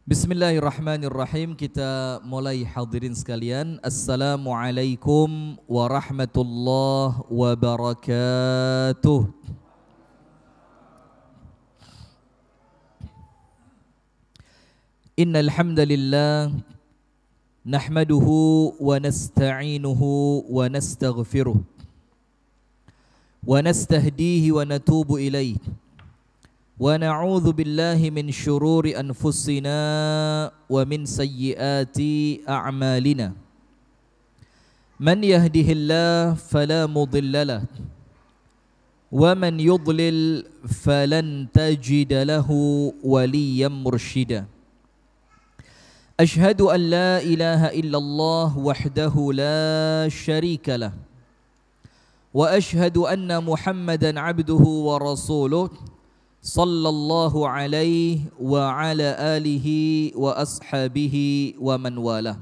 Bismillahirrahmanirrahim. Kita mulai hadirin sekalian. Assalamualaikum warahmatullahi wabarakatuh. Innal hamdalillah nahmaduhu wa nasta'inuhu wa nastaghfiruh wa nastahdihi wa natubu ilaihi. Wa na'udzu billahi min syururi anfusina wa min sayyiati a'malina. Man yahdihillahu fala mudilla lahu wa man yudlil falan tajida lahu waliyyan mursyida. Ashhadu an la ilaha illallah wahdahu la syarika lah wa ashhadu anna Muhammadan abduhu wa rasuluh sallallahu alaihi wa ala alihi wa ashabihi wa man walah.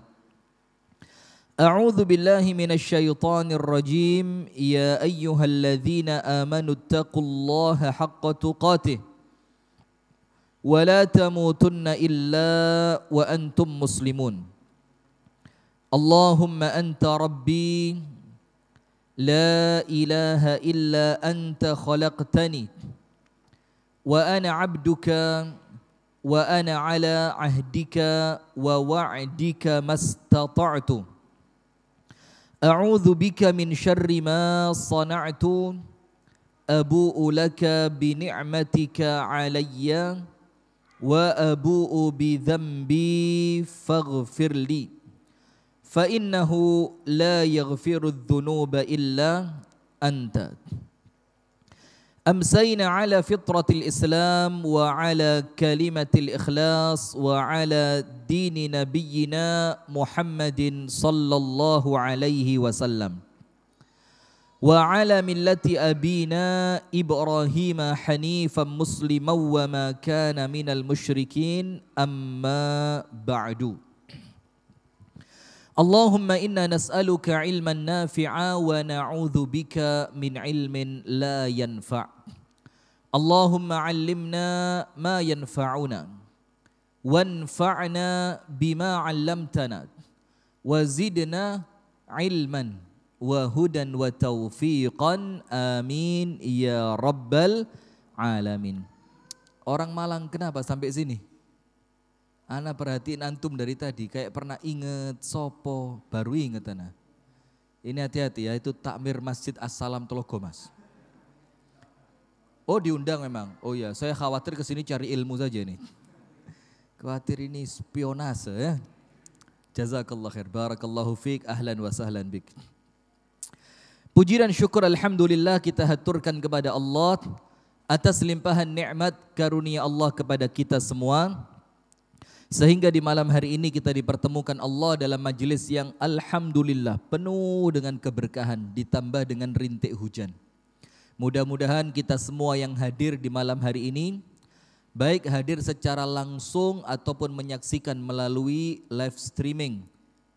A'udzu billahi minasy syaithanir rajim. Ya ayyuhalladzina amanu taqullaha haqqa tuqatih wa la tamutunna illa wa antum muslimun. Allahumma anta rabbi la ilaha illa anta khalaqtani wa ana abduka wa ana ala ahdika wa wa'dika mastata'tu. A'udzu bika min syarri ma sana'tu. Abu'u laka bi ni'matika 'alayya wa abu'u bi dhanbi faghfir li. Fa innahu la yaghfiru adh-dhunuba illa anta. أمسينا على فطرة الإسلام وعلى كلمة الإخلاص وعلى دين نبينا محمد صلى الله عليه وسلم وعلى ملة أبينا إبراهيم حنيفا مسلما وما كان من المشركين أما بعد. Allahumma inna nas'aluka ilman nafi'a wa na'udzu bika min ilmin la yanfa'. Allahumma 'allimna ma yanfa'una wanfa'na bima 'allamtana wa zidna ilman wa hudan wa taufiqan. Amin ya rabbal alamin. Orang Malang kenapa sampai sini? Ana perhatiin antum dari tadi kayak pernah inget sopo, baru inget ana. Ini hati-hati ya, itu takmir Masjid As-Salam Telogo Mas. Oh diundang memang. Oh ya, saya khawatir kesini cari ilmu saja nih. Khawatir ini spionase ya. Jazakallah khair, barakallahu fiik, ahlan wa sahlan bik. Puji dan syukur alhamdulillah kita haturkan kepada Allah atas limpahan nikmat karunia Allah kepada kita semua. Sehingga di malam hari ini kita dipertemukan Allah dalam majelis yang alhamdulillah penuh dengan keberkahan ditambah dengan rintik hujan. Mudah-mudahan kita semua yang hadir di malam hari ini, baik hadir secara langsung ataupun menyaksikan melalui live streaming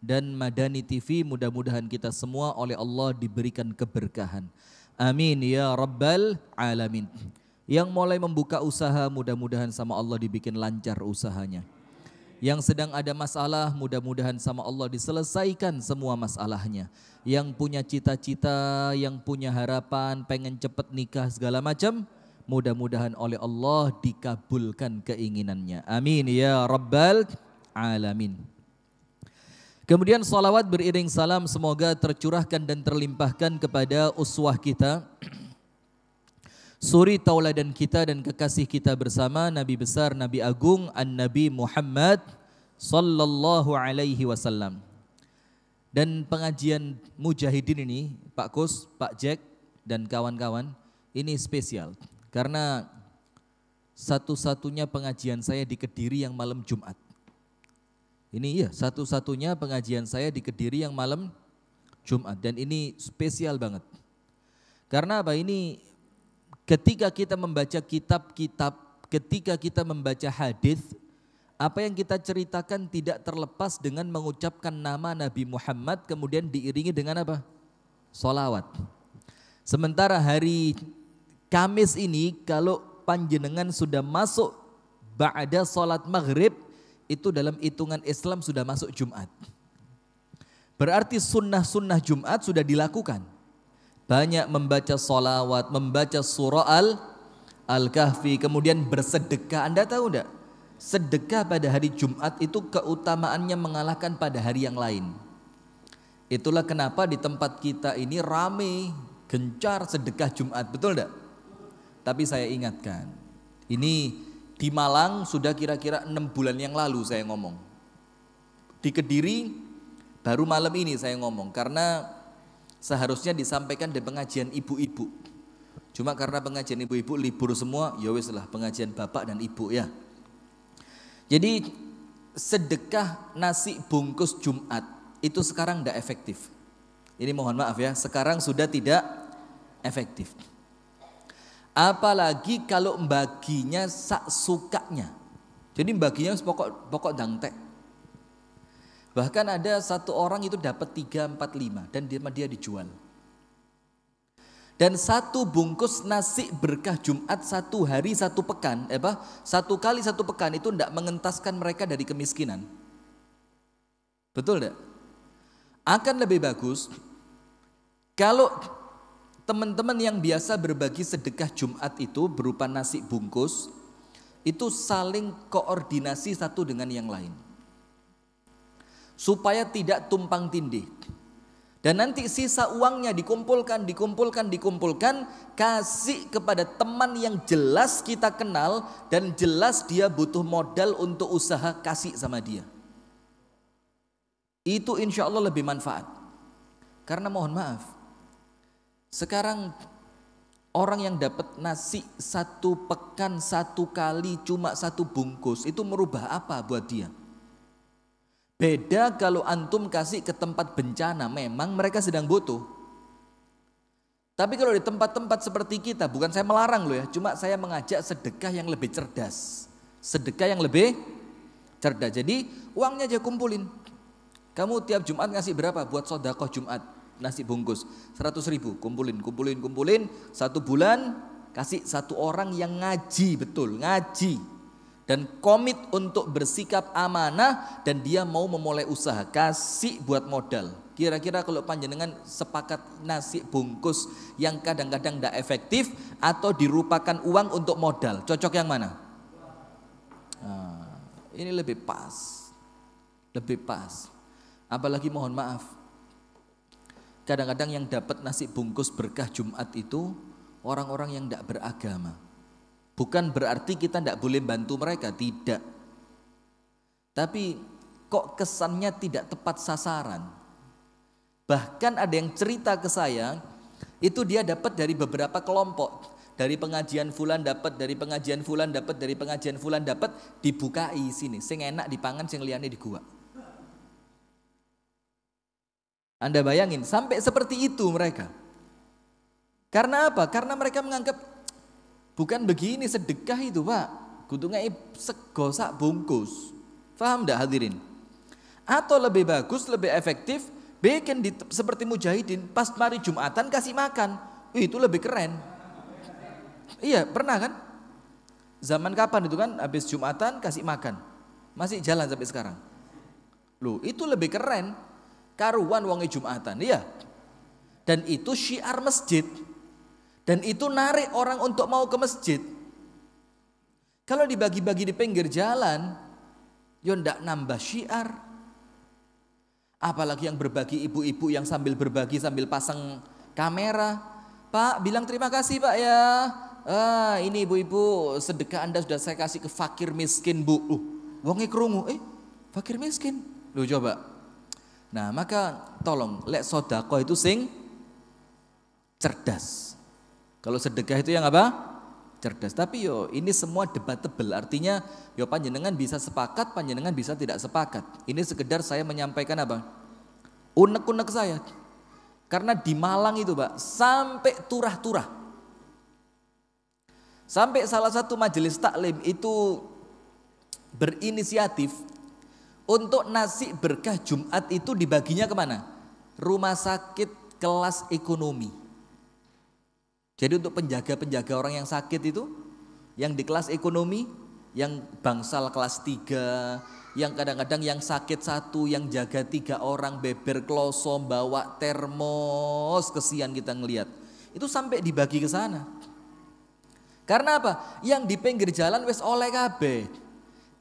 dan Madani TV, mudah-mudahan kita semua oleh Allah diberikan keberkahan. Amin ya rabbal alamin. Yang mulai membuka usaha mudah-mudahan sama Allah dibikin lancar usahanya. Yang sedang ada masalah mudah-mudahan sama Allah diselesaikan semua masalahnya. Yang punya cita-cita, yang punya harapan, pengen cepat nikah segala macam, mudah-mudahan oleh Allah dikabulkan keinginannya. Amin ya rabbal alamin. Kemudian salawat beriring salam semoga tercurahkan dan terlimpahkan kepada uswah kita, suri tauladan kita dan kekasih kita bersama, Nabi besar, Nabi agung, An-Nabi Muhammad sallallahu alaihi wasallam. Dan pengajian Mujahidin ini, Pak Kus, Pak Jack dan kawan-kawan, ini spesial. Karena satu-satunya pengajian saya di Kediri yang malam Jumat. Ini ya, satu-satunya pengajian saya di Kediri yang malam Jumat. Dan ini spesial banget. Karena apa? Ini ketika kita membaca kitab-kitab, ketika kita membaca hadis, apa yang kita ceritakan tidak terlepas dengan mengucapkan nama Nabi Muhammad kemudian diiringi dengan apa? Sholawat. Sementara hari Kamis ini kalau panjenengan sudah masuk ba'da sholat maghrib, itu dalam hitungan Islam sudah masuk Jumat. Berarti sunnah-sunnah Jumat sudah dilakukan. Banyak membaca sholawat, membaca surah Al-Kahfi, kemudian bersedekah. Anda tahu enggak? Sedekah pada hari Jumat itu keutamaannya mengalahkan pada hari yang lain. Itulah kenapa di tempat kita ini rame, gencar sedekah Jumat, betul enggak? Tapi saya ingatkan, ini di Malang sudah kira-kira 6 bulan yang lalu saya ngomong. Di Kediri baru malam ini saya ngomong, karena seharusnya disampaikan di pengajian ibu-ibu. Cuma karena pengajian ibu-ibu libur semua, ya wis lah pengajian bapak dan ibu ya. Jadi sedekah nasi bungkus Jumat itu sekarang tidak efektif. Ini mohon maaf ya, sekarang sudah tidak efektif. Apalagi kalau baginya sak sukanya. Jadi baginya pokok dangtek. Bahkan ada satu orang itu dapat 3, 4, 5 dan dia dijual. Dan satu bungkus nasi berkah Jumat 1 hari 1 pekan, 1 kali 1 pekan itu tidak mengentaskan mereka dari kemiskinan. Betul tidak? Akan lebih bagus kalau teman-teman yang biasa berbagi sedekah Jumat itu berupa nasi bungkus, itu saling koordinasi satu dengan yang lain. Supaya tidak tumpang tindih. Dan nanti sisa uangnya dikumpulkan, kasih kepada teman yang jelas kita kenal dan jelas dia butuh modal untuk usaha, kasih sama dia. Itu insya Allah lebih manfaat. Karena mohon maaf, sekarang orang yang dapat nasi 1 pekan 1 kali cuma 1 bungkus, itu merubah apa buat dia? Beda kalau antum kasih ke tempat bencana, memang mereka sedang butuh. Tapi kalau di tempat-tempat seperti kita, bukan saya melarang loh ya, cuma saya mengajak sedekah yang lebih cerdas. Sedekah yang lebih cerdas. Jadi uangnya aja kumpulin. Kamu tiap Jumat ngasih berapa buat sedekah Jumat? Nasi bungkus 100.000, kumpulin. 1 bulan kasih 1 orang yang ngaji, betul, ngaji. Dan komit untuk bersikap amanah dan dia mau memulai usaha, kasih buat modal. Kira-kira kalau panjenengan sepakat nasi bungkus yang kadang-kadang tidak efektif atau dirupakan uang untuk modal, cocok yang mana? Nah, ini lebih pas. Apalagi mohon maaf, kadang-kadang yang dapat nasi bungkus berkah Jumat itu orang-orang yang tidak beragama. Bukan berarti kita tidak boleh bantu mereka, tidak. Tapi kok kesannya tidak tepat sasaran. Bahkan ada yang cerita ke saya, itu dia dapat dari beberapa kelompok. Dari pengajian fulan dapat, dari pengajian fulan dapat, dari pengajian fulan dapat, dibukai sini. Sing enak dipangan, sing liyane di gua. Anda bayangin, sampai seperti itu mereka. Karena apa? Karena mereka menganggap bukan begini sedekah itu Pak, kudungnya sego sak bungkus. Faham enggak hadirin? Atau lebih bagus, lebih efektif, bikin seperti mujahidin, pas mari Jumatan kasih makan. Itu lebih keren. Iya, pernah kan? Zaman kapan itu kan, habis Jumatan kasih makan. Masih jalan sampai sekarang. Loh, itu lebih keren. Karuan wonge Jumatan, iya. Dan itu syiar masjid. Dan itu narik orang untuk mau ke masjid. Kalau dibagi-bagi di pinggir jalan, ya ndak nambah syiar. Apalagi yang berbagi ibu-ibu yang sambil berbagi sambil pasang kamera. Pak, bilang terima kasih Pak ya. Ini ibu-ibu sedekah Anda sudah saya kasih ke fakir miskin Bu. Wonge krungu, fakir miskin. Loh coba. Nah maka tolong, lek sodako itu sing cerdas. Kalau sedekah itu yang apa? Cerdas. Tapi ini semua debatable. Artinya panjenengan bisa sepakat, panjenengan bisa tidak sepakat. Ini sekedar saya menyampaikan apa? Unek-unek saya. Karena di Malang itu Pak, sampai turah-turah. Sampai salah satu majelis taklim itu berinisiatif untuk nasi berkah Jumat itu dibaginya kemana? Rumah sakit kelas ekonomi. Jadi untuk penjaga-penjaga orang yang sakit itu, yang di kelas ekonomi, yang bangsal kelas 3, yang kadang-kadang yang sakit 1, yang jaga 3 orang, beber kloso, bawa termos, kesian kita ngelihat. Itu sampai dibagi ke sana. Karena apa? Yang di pinggir jalan wis oleh kabeh.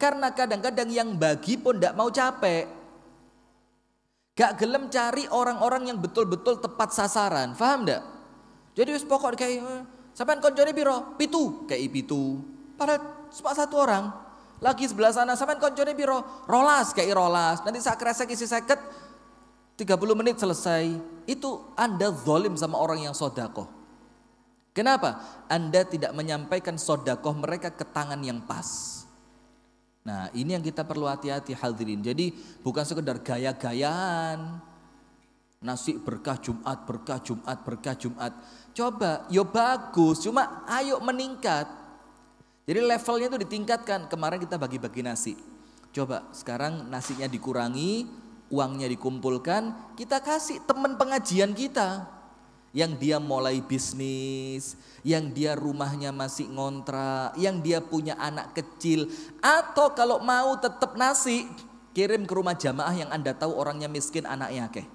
Karena kadang-kadang yang bagi pun ndak mau capek. Gak gelem cari orang-orang yang betul-betul tepat sasaran. Paham ndak? Jadi wis pokok kayak sampean koncone piro? 7, kayak 7. Padahal cuma 1 orang. Lagi sebelah sana sampean koncone piro? 12, kayak 12. Nanti sak kresek isi 50, 30 menit selesai. Itu Anda zalim sama orang yang sedekah. Kenapa? Anda tidak menyampaikan sedekah mereka ke tangan yang pas. Nah, ini yang kita perlu hati-hati hadirin. Jadi bukan sekedar gaya-gayaan. Nasi berkah Jumat, berkah Jumat, berkah Jumat. Coba, yo bagus, cuma ayo meningkat. Jadi levelnya itu ditingkatkan. Kemarin kita bagi-bagi nasi. Coba sekarang nasinya dikurangi, uangnya dikumpulkan, kita kasih teman pengajian kita. Yang dia mulai bisnis, yang dia rumahnya masih ngontrak, yang dia punya anak kecil. Atau kalau mau tetap nasi, kirim ke rumah jamaah yang Anda tahu orangnya miskin, anaknya akeh.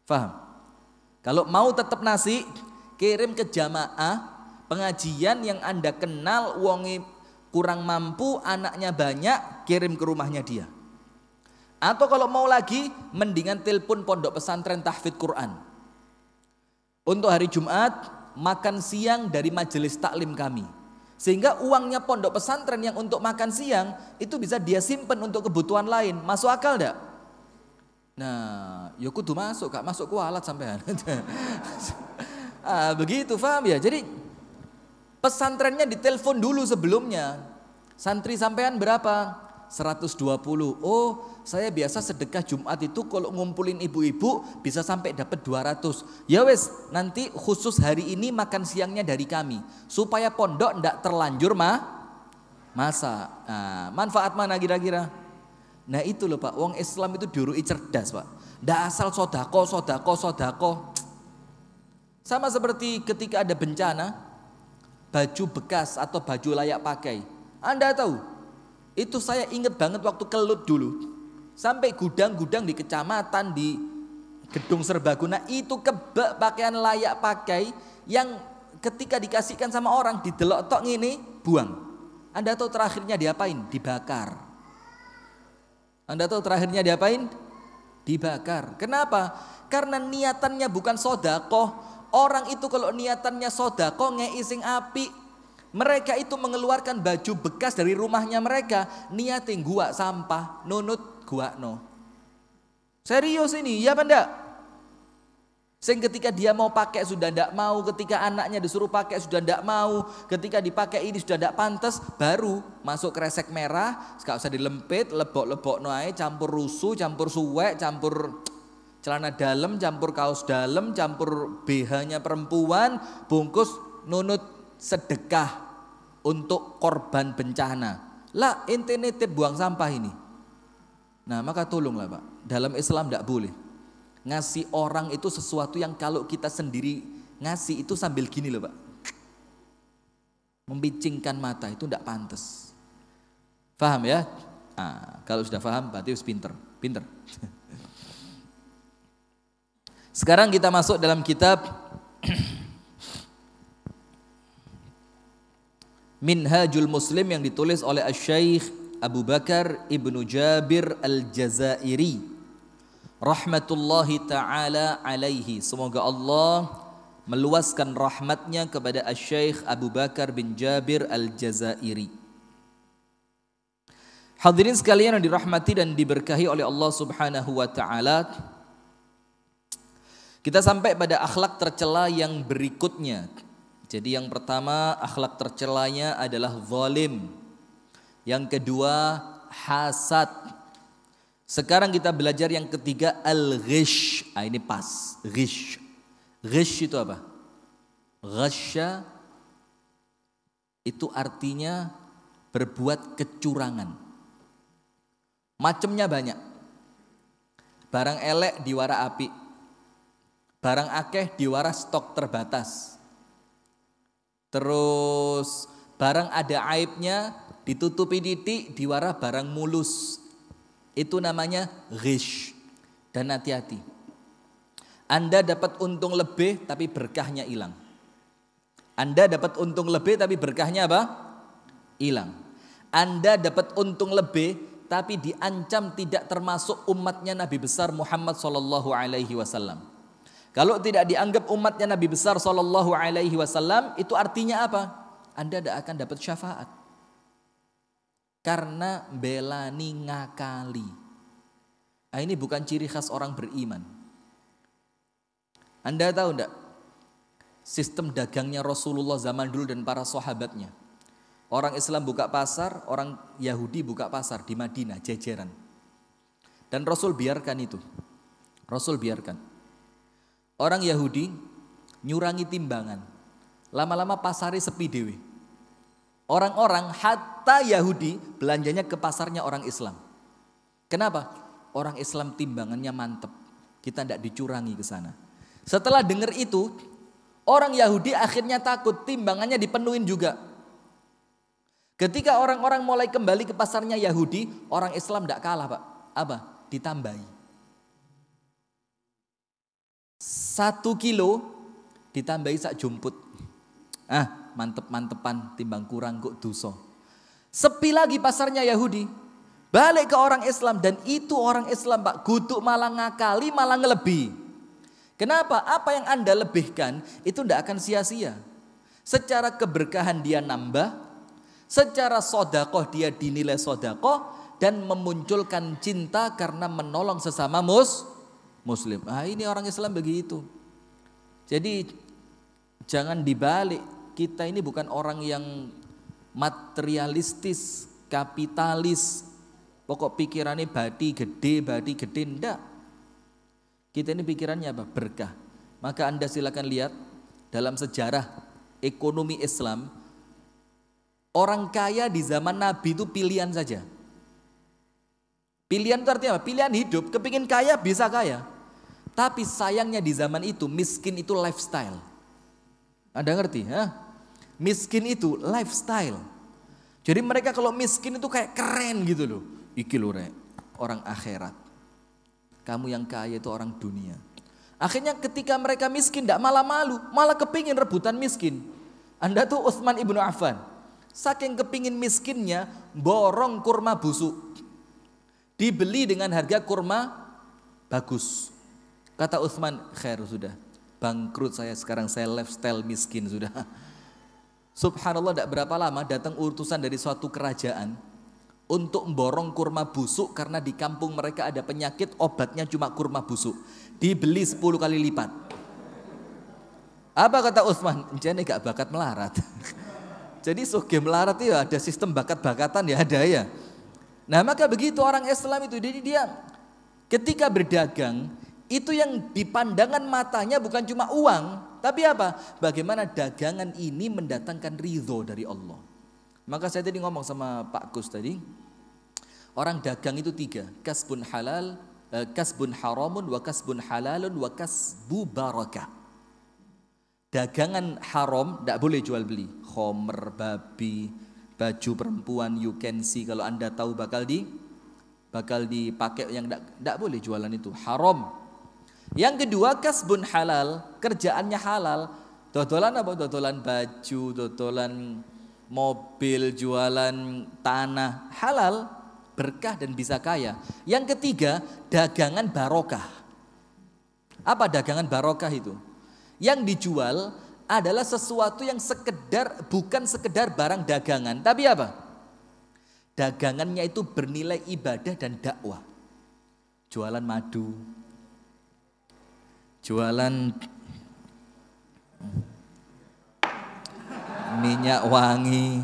Faham? Kalau mau tetap nasi, kirim ke jamaah pengajian yang Anda kenal, wonge kurang mampu, anaknya banyak, kirim ke rumahnya dia. Atau kalau mau lagi, mendingan telepon pondok pesantren tahfidz Quran. Untuk hari Jumat, makan siang dari majelis taklim kami. Sehingga uangnya pondok pesantren yang untuk makan siang, itu bisa dia simpen untuk kebutuhan lain. Masuk akal enggak? Nah, ya kudu masuk, gak masuk kualat sampean. Begitu, paham ya? Jadi pesantrennya ditelepon dulu sebelumnya. Santri sampean berapa? 120. Oh, saya biasa sedekah Jumat itu kalau ngumpulin ibu-ibu bisa sampai dapat 200. Ya wes, nanti khusus hari ini makan siangnya dari kami supaya pondok ndak terlanjur masa. Nah, manfaat mana kira-kira? Nah itu loh Pak, wong Islam itu diurui cerdas Pak. Ndak asal sodako. Sama seperti ketika ada bencana, baju bekas atau baju layak pakai. Anda tahu? Itu saya ingat banget waktu kelut dulu. Sampai gudang-gudang di kecamatan, di gedung serbaguna itu kebak pakaian layak pakai yang ketika dikasihkan sama orang didelok tok ngene, buang. Anda tahu terakhirnya diapain? Dibakar. Anda tahu terakhirnya diapain? Dibakar. Kenapa? Karena niatannya bukan sedekah. Orang itu kalau niatannya sedekah ngei sing apik. Mereka itu mengeluarkan baju bekas dari rumahnya mereka, niatin gua sampah, nunut gua no. Serius ini, ya apa enggak? Sing ketika dia mau pakai sudah enggak mau, ketika anaknya disuruh pakai sudah enggak mau, ketika dipakai ini sudah enggak pantas, baru masuk kresek merah, enggak usah dilempit, lebok-lebok noai, campur rusuh, campur suwek, campur celana dalam, campur kaos dalam, campur BH-nya perempuan, bungkus nunut sedekah untuk korban bencana. Lah ente nitip buang sampah ini. Nah maka tolonglah Pak, dalam Islam tidak boleh ngasih orang itu sesuatu yang kalau kita sendiri ngasih itu sambil gini loh Pak, membicingkan mata, itu tidak pantas. Faham ya? Nah, kalau sudah paham berarti harus pinter. Sekarang kita masuk dalam kitab Minhajul Muslim yang ditulis oleh Asy-Syaikh Abu Bakar Ibnu Jabir Al-Jazairi rahmatullahi ta'ala alaihi. Semoga Allah meluaskan rahmatnya kepada Asy-Syaikh Abu Bakar bin Jabir Al-Jazairi. Hadirin sekalian yang dirahmati dan diberkahi oleh Allah Subhanahu wa taala. Kita sampai pada akhlak tercela yang berikutnya. Jadi yang pertama akhlak tercelanya adalah zalim. Yang kedua hasad. Sekarang kita belajar yang ketiga al-ghish. Ini pas, ghish. Ghish itu apa? Ghasya itu artinya berbuat kecurangan. Macamnya banyak. Barang elek diwara api. Barang akeh diwara stok terbatas. Terus barang ada aibnya ditutupi titik, diwara barang mulus. Itu namanya ghish. Dan hati-hati. Anda dapat untung lebih tapi berkahnya hilang. Anda dapat untung lebih tapi berkahnya apa? Hilang. Anda dapat untung lebih tapi diancam tidak termasuk umatnya Nabi besar Muhammad sallallahu alaihi wasallam. Kalau tidak dianggap umatnya Nabi besar sallallahu alaihi wasallam, itu artinya apa? Anda tidak akan dapat syafaat. Karena belani ngakali. Nah, ini bukan ciri khas orang beriman. Anda tahu enggak sistem dagangnya Rasulullah zaman dulu dan para sahabatnya? Orang Islam buka pasar, orang Yahudi buka pasar di Madinah, jejeran. Dan Rasul biarkan itu. Rasul biarkan. Orang Yahudi nyurangi timbangan. Lama-lama pasarnya sepi dewe. Orang-orang hatta Yahudi belanjanya ke pasarnya orang Islam. Kenapa? Orang Islam timbangannya mantep. Kita tidak dicurangi ke sana. Setelah dengar itu, orang Yahudi akhirnya takut timbangannya dipenuhin juga. Ketika orang-orang mulai kembali ke pasarnya Yahudi, orang Islam tidak kalah Pak. Apa? Ditambahi. 1 kilo ditambahi sak jumput. Mantep-mantepan timbang kurang kok dosa. Sepi lagi pasarnya Yahudi. Balik ke orang Islam dan itu orang Islam Pak, guduk malah ngakali malah ngelebi. Kenapa? Apa yang Anda lebihkan itu tidak akan sia-sia. Secara keberkahan dia nambah, secara sodakoh dia dinilai sodakoh, dan memunculkan cinta karena menolong sesama muslim. Ini orang Islam begitu. Jadi jangan dibalik, kita ini bukan orang yang materialistis, kapitalis, pokok pikirannya badi gede, enggak. Kita ini pikirannya apa? Berkah. Maka Anda silakan lihat dalam sejarah ekonomi Islam, orang kaya di zaman Nabi itu pilihan saja. Pilihan itu artinya apa? Pilihan hidup, kepingin kaya bisa kaya. Tapi sayangnya di zaman itu miskin itu lifestyle. Anda ngerti? Miskin itu lifestyle. Jadi mereka kalau miskin itu kayak keren gitu loh. Iki loh rek, orang akhirat. Kamu yang kaya itu orang dunia. Akhirnya ketika mereka miskin tidak malah malu, malah kepingin rebutan miskin. Anda tuh Utsman ibnu Affan, saking kepingin miskinnya borong kurma busuk, dibeli dengan harga kurma bagus. Kata Utsman, khair sudah, bangkrut saya sekarang, saya lifestyle miskin sudah. Subhanallah, tidak berapa lama datang utusan dari suatu kerajaan untuk memborong kurma busuk karena di kampung mereka ada penyakit, obatnya cuma kurma busuk. Dibeli 10 kali lipat. Apa kata Utsman? Jadi gak bakat melarat. Jadi soge melarat itu ada sistem bakat-bakatan ya ada ya. Nah maka begitu orang Islam itu, jadi dia ketika berdagang itu yang dipandangan matanya bukan cuma uang, tapi apa? Bagaimana dagangan ini mendatangkan ridho dari Allah. Maka saya tadi ngomong sama Pak Kus tadi, orang dagang itu 3, kasbun halal, kasbun haramun, wa kasbun halalun, wa kasbu barakah. Dagangan haram tidak boleh jual beli, khomer, babi, baju perempuan, you can see kalau Anda tahu bakal dipakai yang tidak boleh jualan itu, haram. Yang kedua kasbun halal, kerjaannya halal, dodolan apa? Dodolan baju, dodolan mobil, jualan tanah, halal, berkah dan bisa kaya. Yang ketiga, dagangan barokah. Apa dagangan barokah itu? Yang dijual adalah sesuatu yang bukan sekedar barang dagangan, tapi apa? Dagangannya itu bernilai ibadah dan dakwah. Jualan madu, jualan minyak wangi,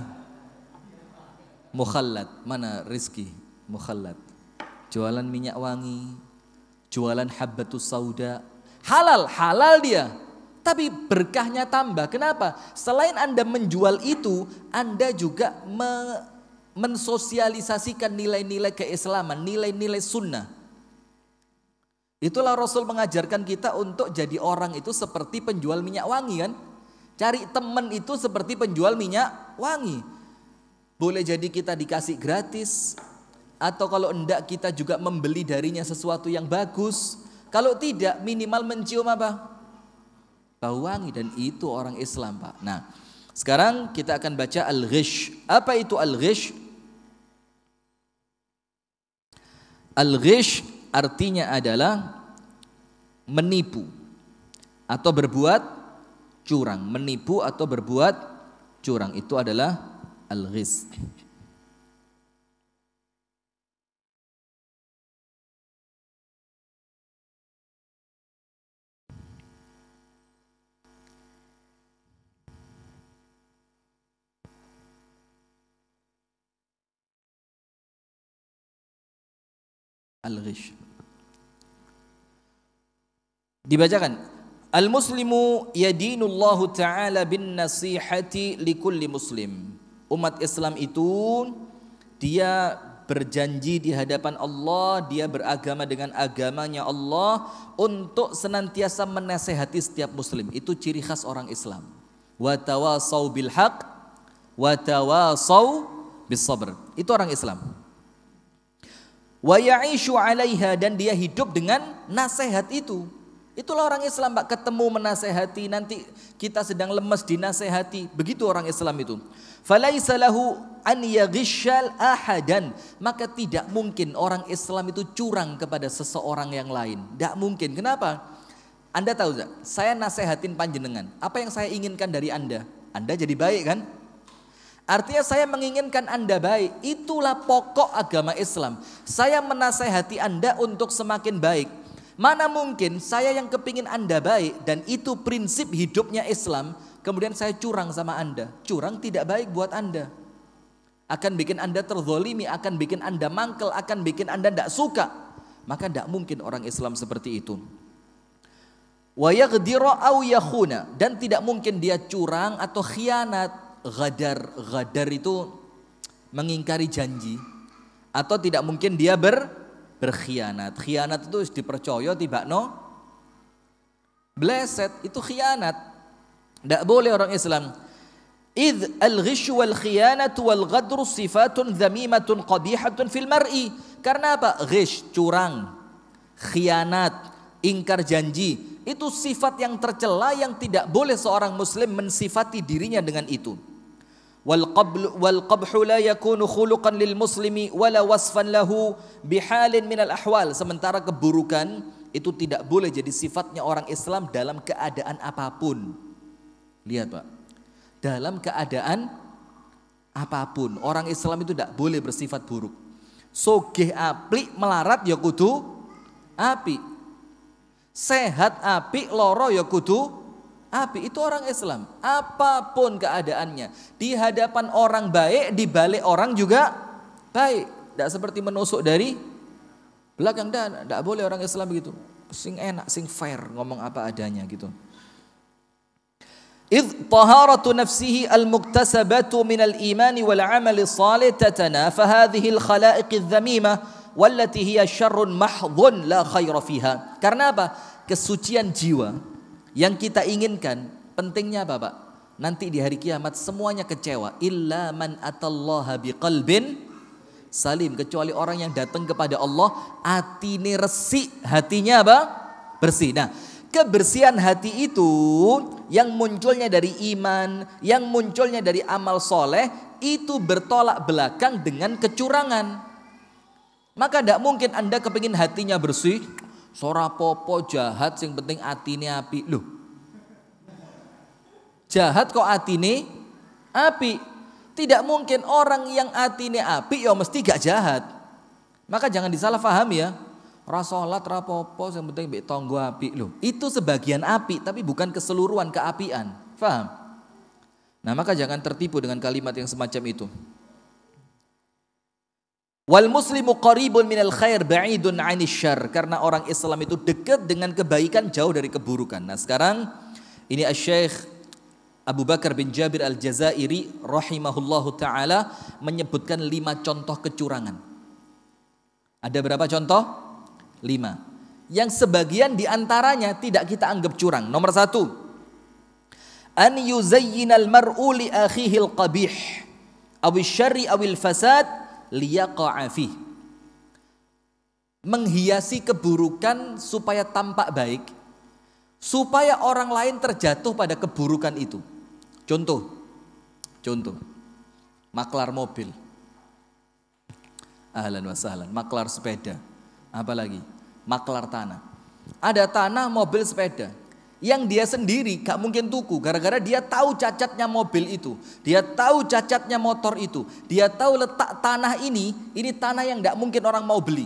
mukhallad, mana Rizki? Mukhallad. Jualan minyak wangi, jualan habbatus sauda. Halal dia. Tapi berkahnya tambah. Kenapa? Selain Anda menjual itu, Anda juga mensosialisasikan nilai-nilai keislaman, nilai-nilai sunnah. Itulah Rasul mengajarkan kita untuk jadi orang itu seperti penjual minyak wangi kan. Cari teman itu seperti penjual minyak wangi. boleh jadi kita dikasih gratis, atau kalau enggak kita juga membeli darinya sesuatu yang bagus. Kalau tidak, minimal mencium apa? Bau wangi, dan itu orang Islam, Pak. Nah, sekarang kita akan baca al-ghish. Apa itu al-ghish? Al-ghish artinya adalah menipu atau berbuat curang. Menipu atau berbuat curang, itu adalah al-ghish. Al-ghish. Dibacakan. Al-muslimu yadinullahu ta'ala bin nasihati likulli muslim. Umat Islam itu dia berjanji di hadapan Allah, dia beragama dengan agamanya Allah untuk senantiasa menasehati setiap muslim. Itu ciri khas orang Islam. Wa tawasau bil haq wa tawasau bis sabr. Itu orang Islam. Wa ya'ishu 'alaiha, dan dia hidup dengan nasihat itu. Itulah orang Islam, Pak. Ketemu menasehati, nanti kita sedang lemes dinasehati. Begitu orang Islam itu. Falaisa lahu an yaghishal ahadan, maka tidak mungkin orang Islam itu curang kepada seseorang yang lain. Tidak mungkin. Kenapa? Anda tahu tak? Saya nasehatin panjenengan. Apa yang saya inginkan dari Anda? Anda jadi baik kan? Artinya saya menginginkan Anda baik. Itulah pokok agama Islam. Saya menasehati Anda untuk semakin baik. Mana mungkin saya yang kepingin Anda baik, dan itu prinsip hidupnya Islam, kemudian saya curang sama Anda. Curang tidak baik buat Anda. Akan bikin Anda terzolimi, akan bikin Anda mangkel, akan bikin Anda tidak suka. Maka tidak mungkin orang Islam seperti itu. Wa yaghdira aw yakhuna, dan tidak mungkin dia curang atau khianat. Ghadar itu mengingkari janji, atau tidak mungkin dia berkhianat. Khianat itu dipercaya tibakno bleset, itu khianat. Tidak boleh orang Islam. Idh al-ghishu wal khiyanatu wal ghadru sifatun dhamimatun qabihatun fil mar'i. Karena apa? Ghish, curang, khianat, ingkar janji, itu sifat yang tercela yang tidak boleh seorang muslim mensifati dirinya dengan itu. Wal qabhu la yakunu khuluqan lil muslimi wala wasfan lahu bihalin minal ahwal. Sementara keburukan itu tidak boleh jadi sifatnya orang Islam dalam keadaan apapun. Lihat, Pak. Dalam keadaan apapun orang Islam itu tidak boleh bersifat buruk. Sogeh apik melarat ya kudu apik. Sehat apik loro ya kudu apik. Itu orang Islam. Apapun keadaannya, di hadapan orang baik, di balik orang juga baik. Tidak seperti menusuk dari belakang. Tidak boleh orang Islam begitu. Sing enak, sing fair, ngomong apa adanya gitu. Idh taharatu nafsihi al-muktasabatu minal imani wal amali salih tatanafa hadhihi al-khalaiq adh-dhamimah wallati hiya syarrun mahdhun la khaira fiha. Karena apa? Kesucian jiwa yang kita inginkan, pentingnya apa, Pak? Nanti di hari kiamat semuanya kecewa. Illa man atallaha biqalbin salim, kecuali orang yang datang kepada Allah atine resik, hatinya apa? Bersih. Nah, kebersihan hati itu yang munculnya dari iman, yang munculnya dari amal soleh, itu bertolak belakang dengan kecurangan. Maka tidak mungkin Anda kepingin hatinya bersih, sora popo jahat, sing penting atine api. Loh, jahat kok atine api? Tidak mungkin orang yang atine api ya mesti gak jahat. Maka jangan disalah paham ya. Ra salat ra popo, sing penting mbek tanggo api. Loh, itu sebagian api tapi bukan keseluruhan keapian. Paham? Nah, maka jangan tertipu dengan kalimat yang semacam itu. Wal muslimu qaribun minal khair ba'idun 'anil syarr, karena orang Islam itu dekat dengan kebaikan, jauh dari keburukan. Nah, sekarang ini Asy-Syaikh Abu Bakar bin Jabir Al-Jazairi rahimahullahu taala menyebutkan 5 contoh kecurangan. Ada berapa contoh? 5. Yang sebagian diantaranya tidak kita anggap curang. Nomor 1, an yuzayyinal mar'u li akhihil qabih awil syarri awil fasad liyaqa'a fih. Menghiasi keburukan supaya tampak baik, supaya orang lain terjatuh pada keburukan itu. Contoh, maklar mobil, ahlan wa sahlan, maklar sepeda, apalagi maklar tanah. Ada tanah, mobil, sepeda, yang dia sendiri gak mungkin tuku, gara-gara dia tahu cacatnya mobil itu, dia tahu cacatnya motor itu, dia tahu letak tanah ini tanah yang gak mungkin orang mau beli.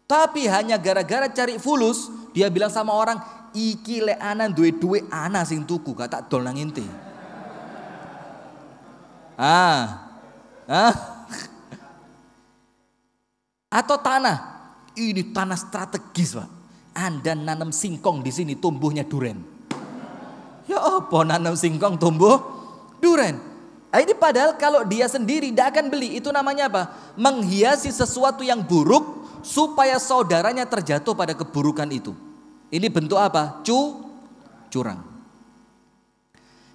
Tapi hanya gara-gara cari fulus, dia bilang sama orang, iki le ana duwe ana sing tuku, gak tak dol nang inti. Atau tanah, ini tanah strategis, Pak. Anda nanam singkong di sini tumbuhnya duren. Ya apa nanam singkong tumbuh duren? Ini padahal kalau dia sendiri tidak akan beli. Itu namanya apa? Menghiasi sesuatu yang buruk supaya saudaranya terjatuh pada keburukan itu. Ini bentuk apa? Curang.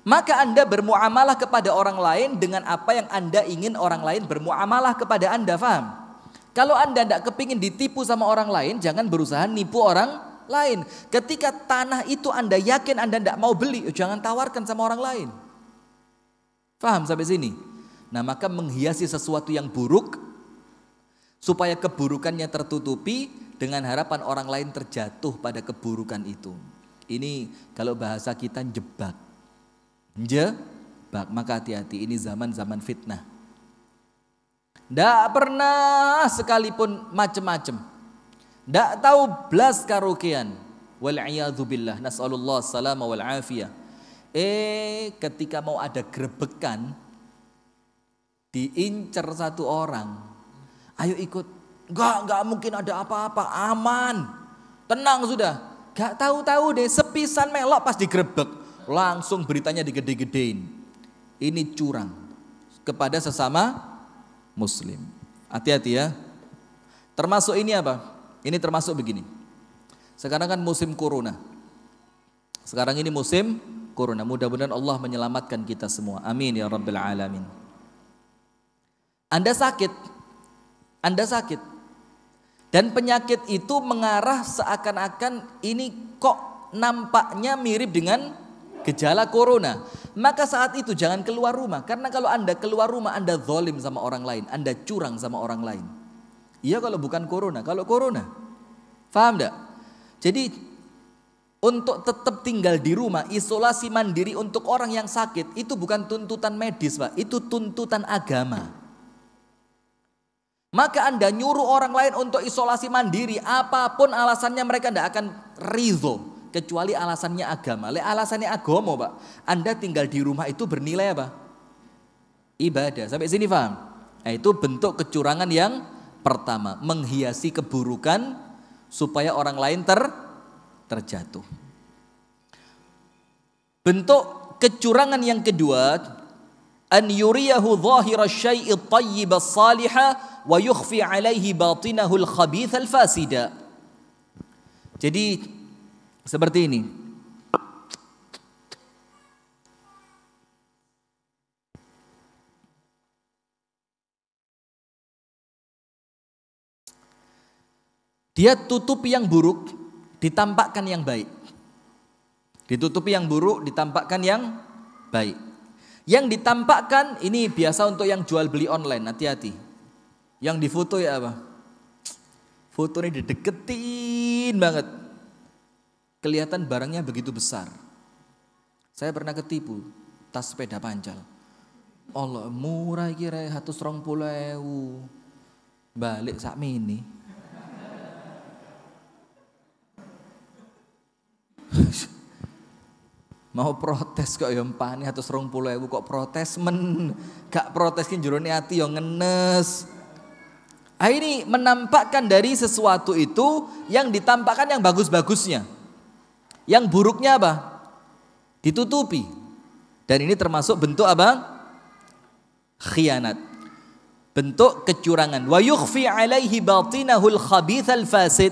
Maka Anda bermuamalah kepada orang lain dengan apa yang Anda ingin orang lain bermuamalah kepada Anda, faham? Kalau Anda tidak kepingin ditipu sama orang lain, jangan berusaha nipu orang lain. Ketika tanah itu Anda yakin Anda tidak mau beli, jangan tawarkan sama orang lain. Faham sampai sini? Nah, maka menghiasi sesuatu yang buruk supaya keburukannya tertutupi dengan harapan orang lain terjatuh pada keburukan itu. Ini kalau bahasa kita jebak. Maka hati-hati, ini zaman-zaman fitnah. Tidak pernah sekalipun macam-macam. Tidak tahu belas karukian. Wal'iyadzubillah. Nas'alullah salama wal'afiyah. Ketika mau ada grebekan, diincer satu orang. Ayo ikut. Enggak mungkin ada apa-apa. Aman. Tenang sudah. Gak tahu-tahu deh, sepisan melok pas digrebek. Langsung beritanya digede-gedein. Ini curang kepada sesama Muslim. Hati-hati ya. Termasuk ini apa? Ini termasuk begini. Sekarang kan musim corona. Sekarang ini musim corona. Mudah-mudahan Allah menyelamatkan kita semua. Amin ya Rabbil Alamin. Anda sakit. Dan penyakit itu mengarah seakan-akan ini kok nampaknya mirip dengan gejala corona. Maka saat itu jangan keluar rumah. Karena kalau Anda keluar rumah, Anda zalim sama orang lain. Anda curang sama orang lain. Iya kalau bukan corona. Kalau corona, paham enggak? Jadi untuk tetap tinggal di rumah, isolasi mandiri untuk orang yang sakit, itu bukan tuntutan medis, Pak. Itu tuntutan agama. Maka Anda nyuruh orang lain untuk isolasi mandiri, apapun alasannya mereka tidak akan ridho. Kecuali alasannya agama. Alasannya agama, Pak. Anda tinggal di rumah itu bernilai apa? Ibadah. Sampai sini paham? Nah, itu bentuk kecurangan yang pertama. Menghiasi keburukan supaya orang lain terjatuh. Bentuk kecurangan yang kedua, an yuriyahu dhahira syai'i tayyib as-salihah wa yukhfi alaihi batinahu al-khabith al-fasida. Jadi seperti ini. Dia tutupi yang buruk, ditampakkan yang baik. Ditutupi yang buruk, ditampakkan yang baik. Yang ditampakkan ini biasa untuk yang jual beli online, hati-hati. Yang difoto ya apa? Foto ini dideketin banget. Kelihatan barangnya begitu besar. Saya pernah ketipu tas sepeda pancal. Allah murah kira 120.000. Balik sak mini. Mau protes kok ya empani 120.000 kok protes gak protes ki jero ati ya ngenes. Ini menampakkan dari sesuatu itu yang ditampakkan yang bagus-bagusnya. Yang buruknya apa? Ditutupi. Dan ini termasuk bentuk apa? Khianat. Bentuk kecurangan. Wa yukhfi alaihi batinahul khabith al fasid.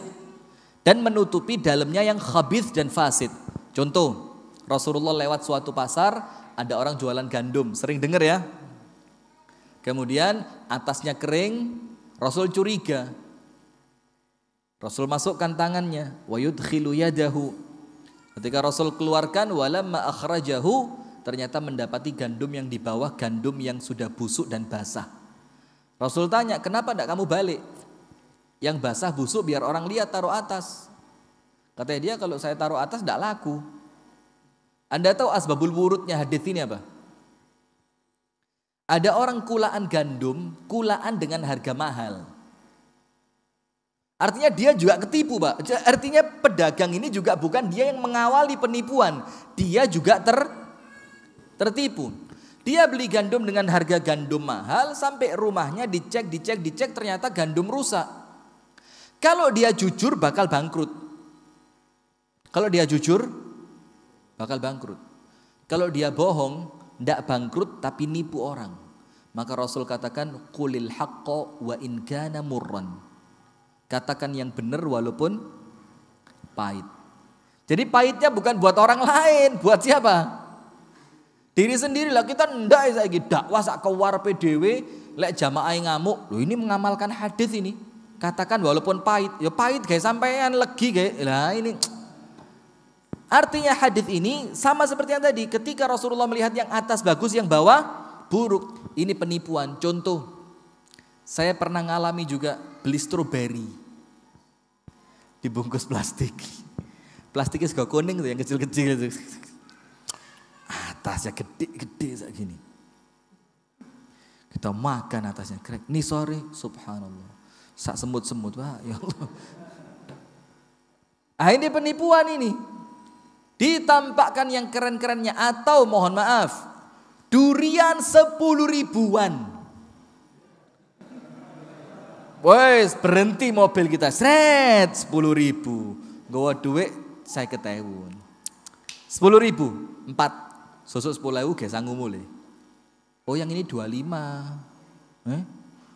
Dan menutupi dalamnya yang khabith dan fasid. Contoh, Rasulullah lewat suatu pasar, ada orang jualan gandum. Sering dengar ya? Kemudian atasnya kering, Rasul curiga. Rasul masukkan tangannya, wa yudkhilu yadahu. Ketika Rasul keluarkan, walamma akhrajahu, ternyata mendapati gandum yang di bawah, gandum yang sudah busuk dan basah. Rasul tanya, kenapa tidak kamu balik? Yang basah busuk biar orang lihat, taruh atas. Katanya dia, kalau saya taruh atas tidak laku. Anda tahu asbabul wurudnya hadis ini apa? Ada orang kulaan gandum, kulaan dengan harga mahal. Artinya dia juga ketipu, Pak. Artinya pedagang ini juga bukan dia yang mengawali penipuan. Dia juga tertipu. Dia beli gandum dengan harga gandum mahal, sampai rumahnya dicek, ternyata gandum rusak. Kalau dia jujur bakal bangkrut. Kalau dia jujur bakal bangkrut. Kalau dia bohong, tidak bangkrut tapi nipu orang. Maka Rasul katakan, qulil haqqo wa in kana murran. Katakan yang benar walaupun pahit. Jadi pahitnya bukan buat orang lain, buat siapa? Diri sendiri lah. Kita ndak saiki dakwah sak kewar PDW lek jamaah ngamuk. Loh, ini mengamalkan hadis ini. Katakan walaupun pahit. Ya pahit guys, sampean legi guys. Lah ini artinya hadis ini sama seperti yang tadi. Ketika Rasulullah melihat yang atas bagus, yang bawah buruk. Ini penipuan. Contoh, saya pernah ngalami juga beli stroberi dibungkus plastik. Plastiknya juga kuning tuh, yang kecil-kecil itu. Atasnya gede-gede kayak gini. Kita makan atasnya krek. Nih sore, subhanallah. Sak semut-semut, wah ya Allah. Ini penipuan ini. Ditampakkan yang keren-kerennya, atau mohon maaf, durian 10 ribuan. Wes berhenti mobil kita, seret 10 ribu. Gawa duit saya ketewun. 10 ribu, 4. Susuk 10.000 gak sanggup mulai. Oh yang ini 25.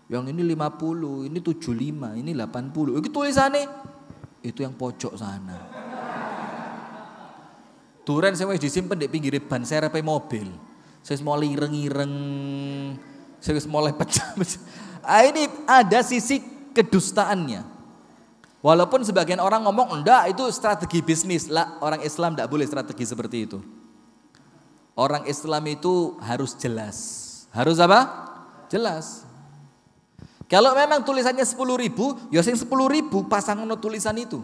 Yang ini 50, ini 75, ini 80. Itu tulisannya, itu yang pojok sana. Duren saya wis disimpen di pinggir ban serep mobil. Saya mulai ireng-ireng. Saya mulai pecah. Ini ada sisi kedustaannya. Walaupun sebagian orang ngomong enggak itu strategi bisnis. Lah, orang Islam enggak boleh strategi seperti itu. Orang Islam itu harus jelas. Harus apa? Jelas. Kalau memang tulisannya 10 ribu, ya sing 10 ribu pasang tulisan itu.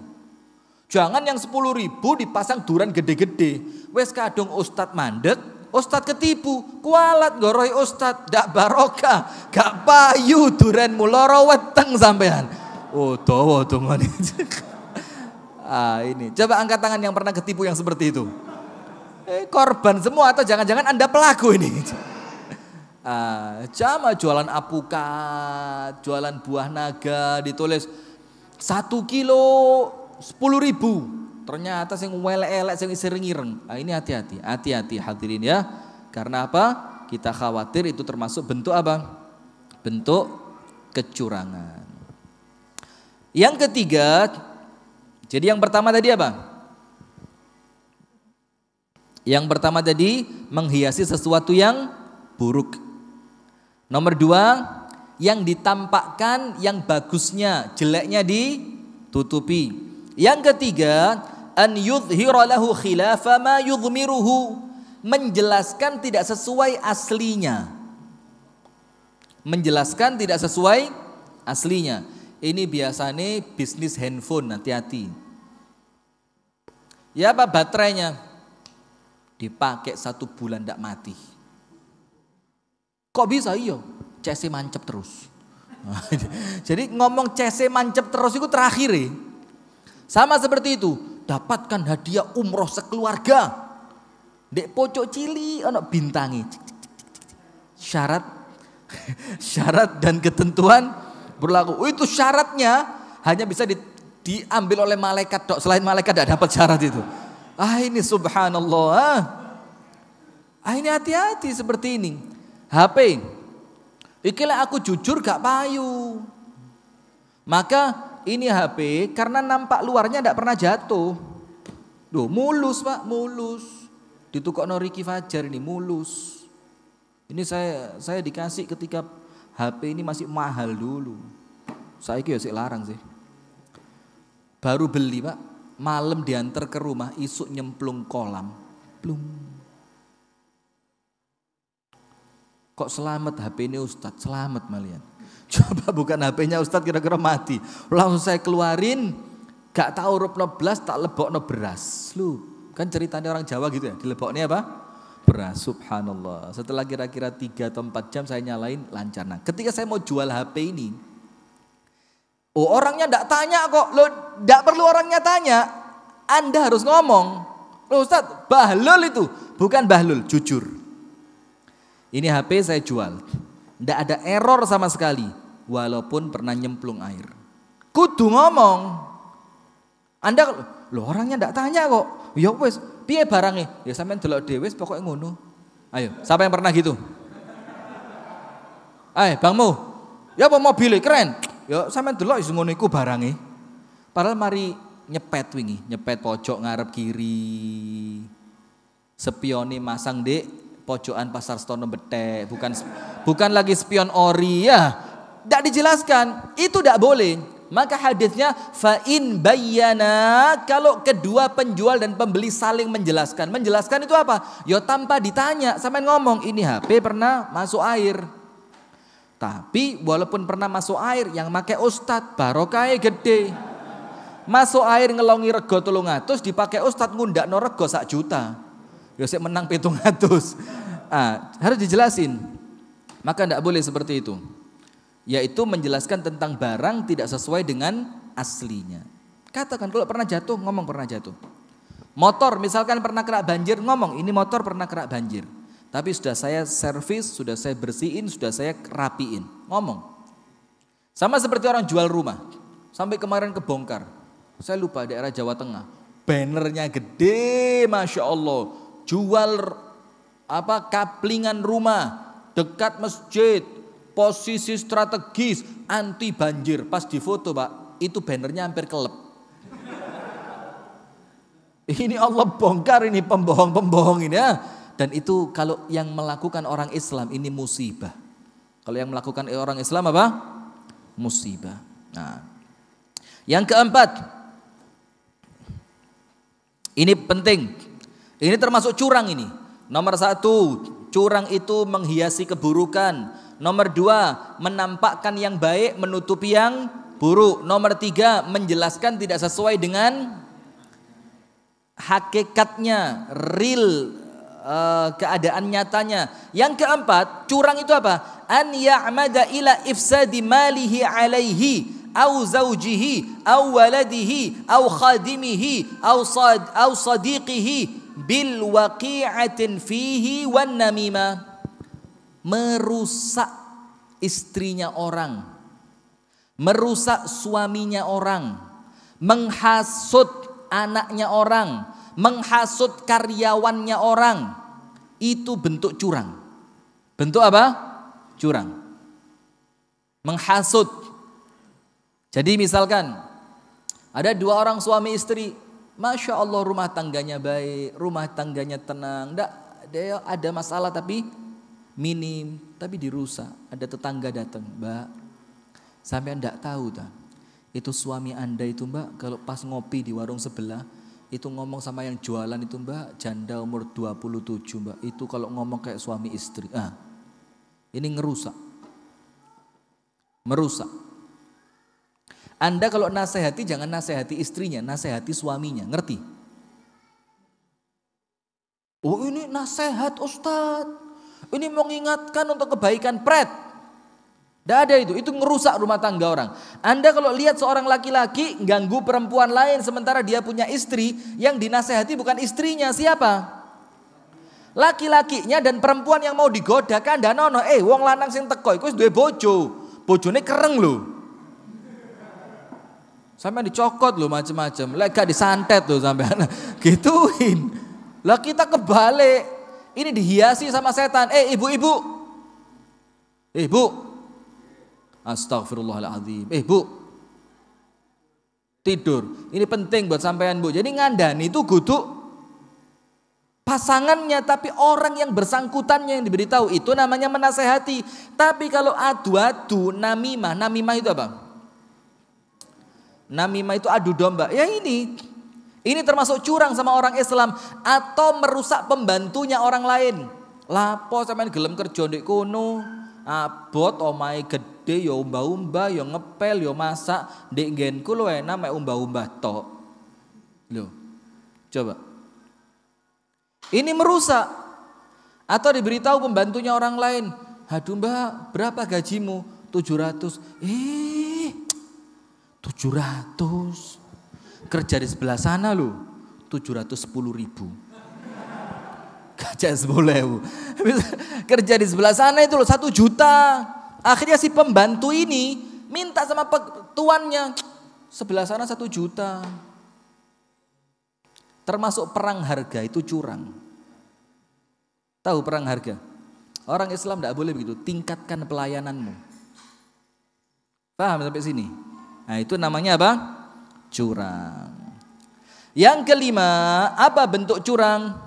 Jangan yang 10 ribu dipasang duran gede-gede. Wes kadung ustad mandek, ustad ketipu. Kualat goroi ustad, dak barokah, gak payu duran muloro weteng sampean. Oh dawa dongan. Ini. Coba angkat tangan yang pernah ketipu yang seperti itu. Korban semua atau jangan-jangan Anda pelaku ini. Cuma jualan apukat, jualan buah naga ditulis 1 kilo 10 ribu. Ternyata sing welek-elek sing sering ireng. Ini hati-hati hadirin ya. Karena apa? Kita khawatir itu termasuk bentuk apa? Bentuk kecurangan. Yang ketiga, jadi yang pertama tadi apa? Yang pertama tadi menghiasi sesuatu yang buruk. Nomor 2, yang ditampakkan yang bagusnya, jeleknya ditutupi. Yang ketiga, an yudhira lahu khilafa ma yudhmiruhu, menjelaskan tidak sesuai aslinya. Menjelaskan tidak sesuai aslinya. Ini biasanya bisnis handphone, hati-hati. Ya apa baterainya? Dipakai 1 bulan tidak mati. Kok bisa? Iya, CC mancep terus. Jadi ngomong CC mancep terus itu terakhir ya. Sama seperti itu, dapatkan hadiah umroh sekeluarga. Dek pojok cili ono bintangi. Syarat dan ketentuan berlaku. Itu syaratnya hanya bisa diambil oleh malaikat dok. Selain malaikat tidak dapat syarat itu. Ini subhanallah. Ini hati-hati seperti ini. HP. Ikilah aku jujur gak payu. Maka ini HP karena nampak luarnya tidak pernah jatuh. Duh, mulus Pak, mulus. Ditukokno Ricky Fajar ini mulus. Ini saya dikasih ketika HP ini masih mahal dulu. Saiki ya sik larang sih. Baru beli Pak, malam diantar ke rumah, isuk nyemplung kolam. Plung. Kok selamat HP ini Ustadz? Selamat malian. Coba bukan HP-nya Ustadz kira-kira mati. Langsung saya keluarin, gak tahu rupno belas tak lebokno beras. Lu kan ceritanya orang Jawa gitu ya, dileboknya apa? Beras. Subhanallah. Setelah kira-kira 3 atau 4 jam saya nyalain lancar. Nah, ketika saya mau jual HP ini, orangnya gak tanya kok. Lo gak perlu orangnya tanya. Anda harus ngomong. Loh Ustadz, bahlul itu. Bukan bahlul, jujur. Ini HP saya jual. Tidak ada error sama sekali. Walaupun pernah nyemplung air. Kudu ngomong. Anda, loh orangnya tidak tanya kok. Ya wes, piye barangnya? Ya sampean delok dhewe wis pokoke ngono. Ayo, siapa yang pernah gitu? Bangmu. Ya apa mobilnya keren? Ya sampean delok wis ngono iku barange. Padahal mari nyepet wingi, nyepet pojok ngarep kiri. Spione masang Dek pojokan Pasar Stono Betek, bukan lagi spion ori ya. Tidak dijelaskan, itu tidak boleh. Maka hadisnya fa in bayyana, kalau kedua penjual dan pembeli saling menjelaskan. Menjelaskan itu apa? Ya tanpa ditanya, sampean ngomong ini HP pernah masuk air. Tapi walaupun pernah masuk air, yang make ustad barokahnya gede. Masuk air ngelongi rego 300, dipakai ustad ngundakno rego 1 juta. Ya saya menang 700. Harus dijelasin. Maka tidak boleh seperti itu. Yaitu menjelaskan tentang barang tidak sesuai dengan aslinya. Katakan kalau pernah jatuh, ngomong pernah jatuh. Motor misalkan pernah kena banjir, ngomong ini motor pernah kena banjir. Tapi sudah saya servis, sudah saya bersihin, sudah saya rapiin. Ngomong. Sama seperti orang jual rumah. Sampai kemarin kebongkar. Saya lupa daerah Jawa Tengah. Bannernya gede, Masya Allah. Jual kaplingan rumah dekat masjid, posisi strategis, anti banjir. Pas difoto Pak, itu bannernya hampir kelep. Ini Allah bongkar ini pembohong-pembohong ini ya. Dan itu kalau yang melakukan orang Islam ini musibah. Kalau yang melakukan orang Islam apa? Musibah. Nah, yang keempat, ini penting. Ini termasuk curang ini. Nomor 1, curang itu menghiasi keburukan. Nomor 2, menampakkan yang baik menutupi yang buruk. Nomor 3, menjelaskan tidak sesuai dengan hakikatnya, real keadaan nyatanya. Yang keempat, curang itu apa? An ya'mada ila ifsadi malihi alaihi au zawjihi au waladihi au khadimihi au sadiqihi bil waqi'atin fihi wan namimah. Merusak istrinya orang, merusak suaminya orang, menghasut anaknya orang, menghasut karyawannya orang. Itu bentuk curang. Bentuk apa? Curang. Menghasut. Jadi misalkan ada 2 orang suami istri, Masya Allah rumah tangganya baik, rumah tangganya tenang. Dia ada masalah tapi minim, tapi dirusak. Ada tetangga datang, Mbak, sampai Anda tahu tak? Itu suami Anda itu Mbak, kalau pas ngopi di warung sebelah, itu ngomong sama yang jualan itu Mbak, janda umur 27 Mbak. Itu kalau ngomong kayak suami istri. Ini ngerusak. Merusak. Anda kalau nasihati jangan nasihati istrinya, nasihati suaminya, ngerti? Oh ini nasihat Ustadz, ini mau mengingatkan untuk kebaikan pret. Tidak ada itu ngerusak rumah tangga orang. Anda kalau lihat seorang laki-laki ganggu perempuan lain sementara dia punya istri, yang dinasehati bukan istrinya, siapa? Laki-lakinya dan perempuan yang mau digoda kan danono. Wong lanang sing teko iku wis duwe bojo. Bojone kereng lho. Sampai dicokot loh macam-macam. Lah gak disantet loh sampean. Gituin. Lah kita kebalik. Ini dihiasi sama setan. Ibu-ibu. Bu. Astagfirullahaladzim. Bu. Tidur. Ini penting buat sampean Bu. Jadi ngandani itu kudu pasangannya, tapi orang yang bersangkutannya yang diberitahu, itu namanya menasehati. Tapi kalau adu-adu, namimah itu apa? Namimah itu adu domba. Ya ini termasuk curang sama orang Islam atau merusak pembantunya orang lain. Lapo sampean gelem kerja ndek kono, abot omahe gede ya umba-umba, ya ngepel, ya masak, ndek nggenku lho enak mek umba-umba tok. Lho. Coba. Ini merusak. Atau diberitahu pembantunya orang lain, "Aduh Mbak, berapa gajimu?" 700. 700. Kerja di sebelah sana loh, 710.000. Kerja 10.000. Kerja di sebelah sana itu loh 1 juta. Akhirnya si pembantu ini minta sama tuannya, sebelah sana 1 juta. Termasuk perang harga itu curang. Tahu perang harga? Orang Islam tidak boleh begitu. Tingkatkan pelayananmu. Paham sampai sini? Nah itu namanya apa? Curang. Yang kelima, apa bentuk curang?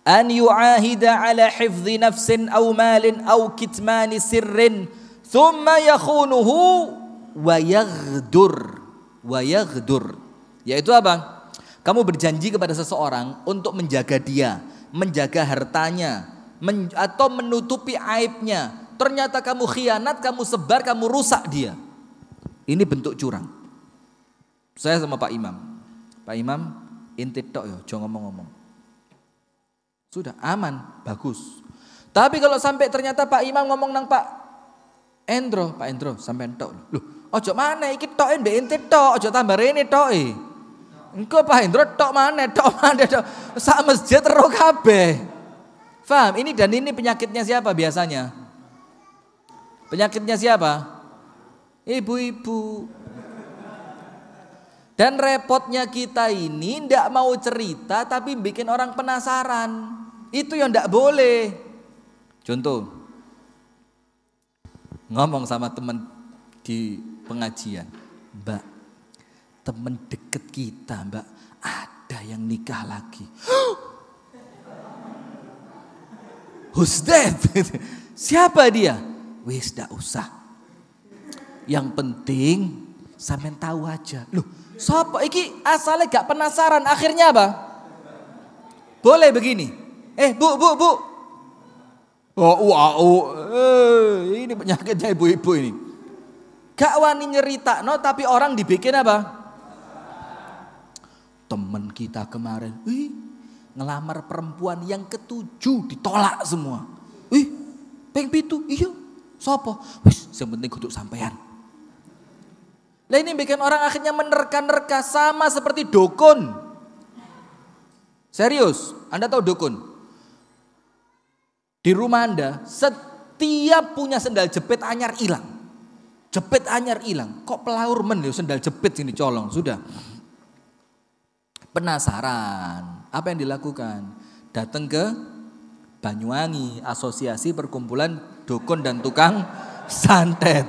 An yu'ahida ala hifdhi nafsin aw malin aw kitmani sirrin thumma yakhunuhu wa yaghdur. Yaitu apa? Kamu berjanji kepada seseorang untuk menjaga dia, menjaga hartanya, atau menutupi aibnya. Ternyata kamu khianat, kamu sebar, kamu rusak dia. Ini bentuk curang. Saya sama Pak Imam, inti tok yo, jangan ngomong-ngomong. Sudah aman, bagus. Tapi kalau sampai ternyata Pak Imam ngomong nang Pak Endro sampai tok. Loh, ojo mana iki tok mbek inti tok, ojo tambah rene tok e. Engko Pak Endro tok mana tok. Sak masjid ero kabeh. Paham? Ini penyakitnya siapa biasanya? Penyakitnya siapa? Ibu-ibu. Dan repotnya kita ini ndak mau cerita tapi bikin orang penasaran. Itu yang ndak boleh. Contoh, ngomong sama teman di pengajian, "Mbak, teman deket kita Mbak, ada yang nikah lagi." Who's that? Siapa dia? Wis ndak usah. Yang penting sampean tahu aja. Loh, sapa iki asalnya gak penasaran, akhirnya apa? Boleh begini. Bu. Ini penyakitnya ibu-ibu ini. Gak wani nyeritakno tapi orang dibikin apa? Temen kita kemarin, ngelamar perempuan yang ke-7 ditolak semua. Peng 7, iya. Sapa? Wis, yang penting kudu sampean. Lah ini bikin orang akhirnya menerka-nerka sama seperti dukun. Serius, Anda tahu dukun? Di rumah Anda setiap punya sendal jepit anyar hilang. Jepit anyar hilang. Kok pelaur men ya sendal jepit sini colong, sudah. Penasaran, apa yang dilakukan? Datang ke Banyuwangi, asosiasi perkumpulan dukun dan tukang santet.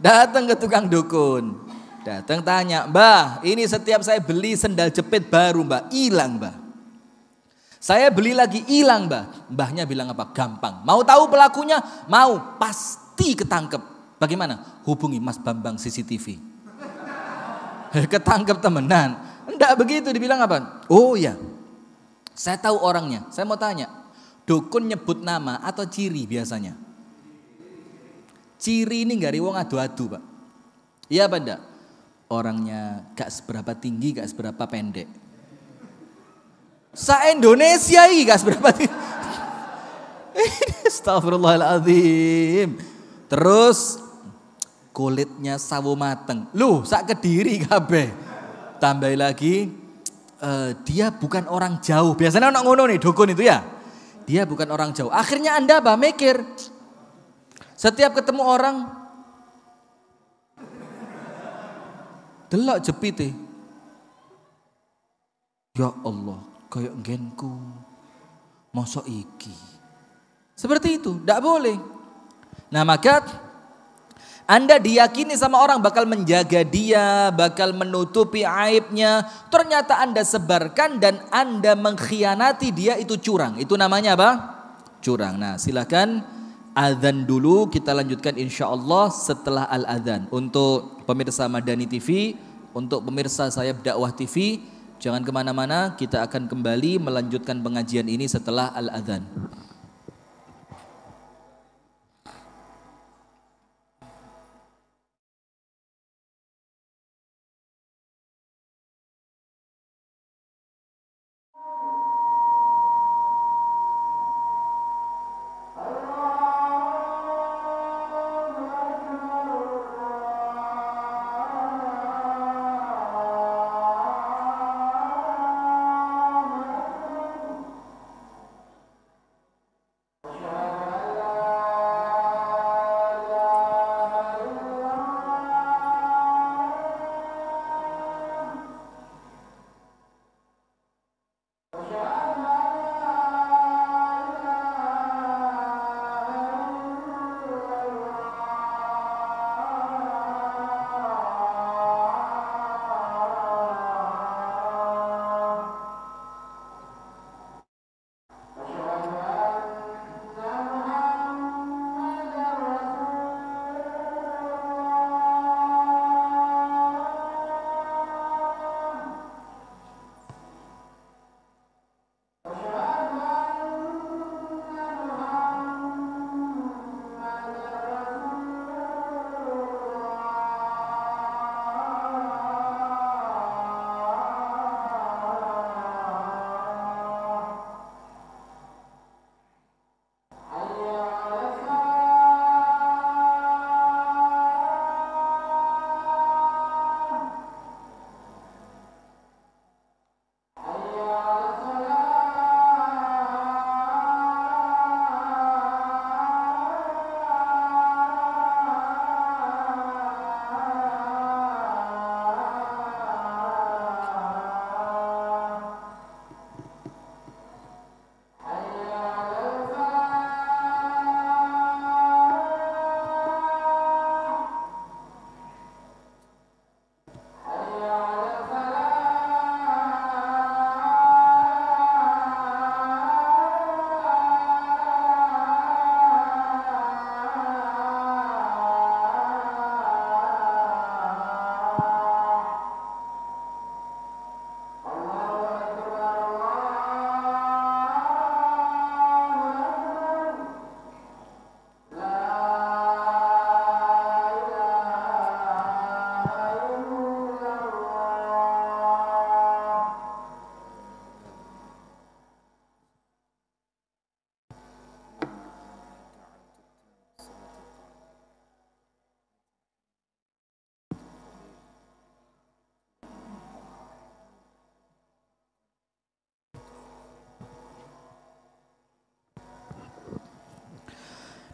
Datang ke tukang dukun, datang tanya, "Mbah, ini setiap saya beli sendal jepit baru Mbah, hilang Mbah. Saya beli lagi hilang Mbah." Mbahnya bilang apa? Gampang. Mau tahu pelakunya? Mau, pasti ketangkep. Bagaimana? Hubungi Mas Bambang CCTV. Ketangkep temenan. Enggak begitu, dibilang apa? Oh ya, saya tahu orangnya. Saya mau tanya, dukun nyebut nama atau ciri biasanya? Ciri ini gak wong adu-adu Pak. Iya apa enggak? Orangnya gak seberapa tinggi, gak seberapa pendek. Indonesia ini gak seberapa tinggi. Astagfirullahaladzim. Terus kulitnya sawo mateng. Loh, sak Kediri kabeh. Tambah lagi dia bukan orang jauh. Biasanya orang ngono nih dukun itu ya. Dia bukan orang jauh. Akhirnya Anda apa? Mikir. Setiap ketemu orang, delok jepite. Ya Allah, kayak nggenku. Mosok iki. Seperti itu, tidak boleh. Nah maka Anda diyakini sama orang bakal menjaga dia, bakal menutupi aibnya. Ternyata Anda sebarkan dan Anda mengkhianati dia, itu curang. Itu namanya apa? Curang. Nah, silakan azan dulu, kita lanjutkan insyaallah setelah al-azan. Untuk pemirsa Madani TV, untuk pemirsa Sayap Dakwah TV, jangan kemana-mana, kita akan kembali melanjutkan pengajian ini setelah al-azan.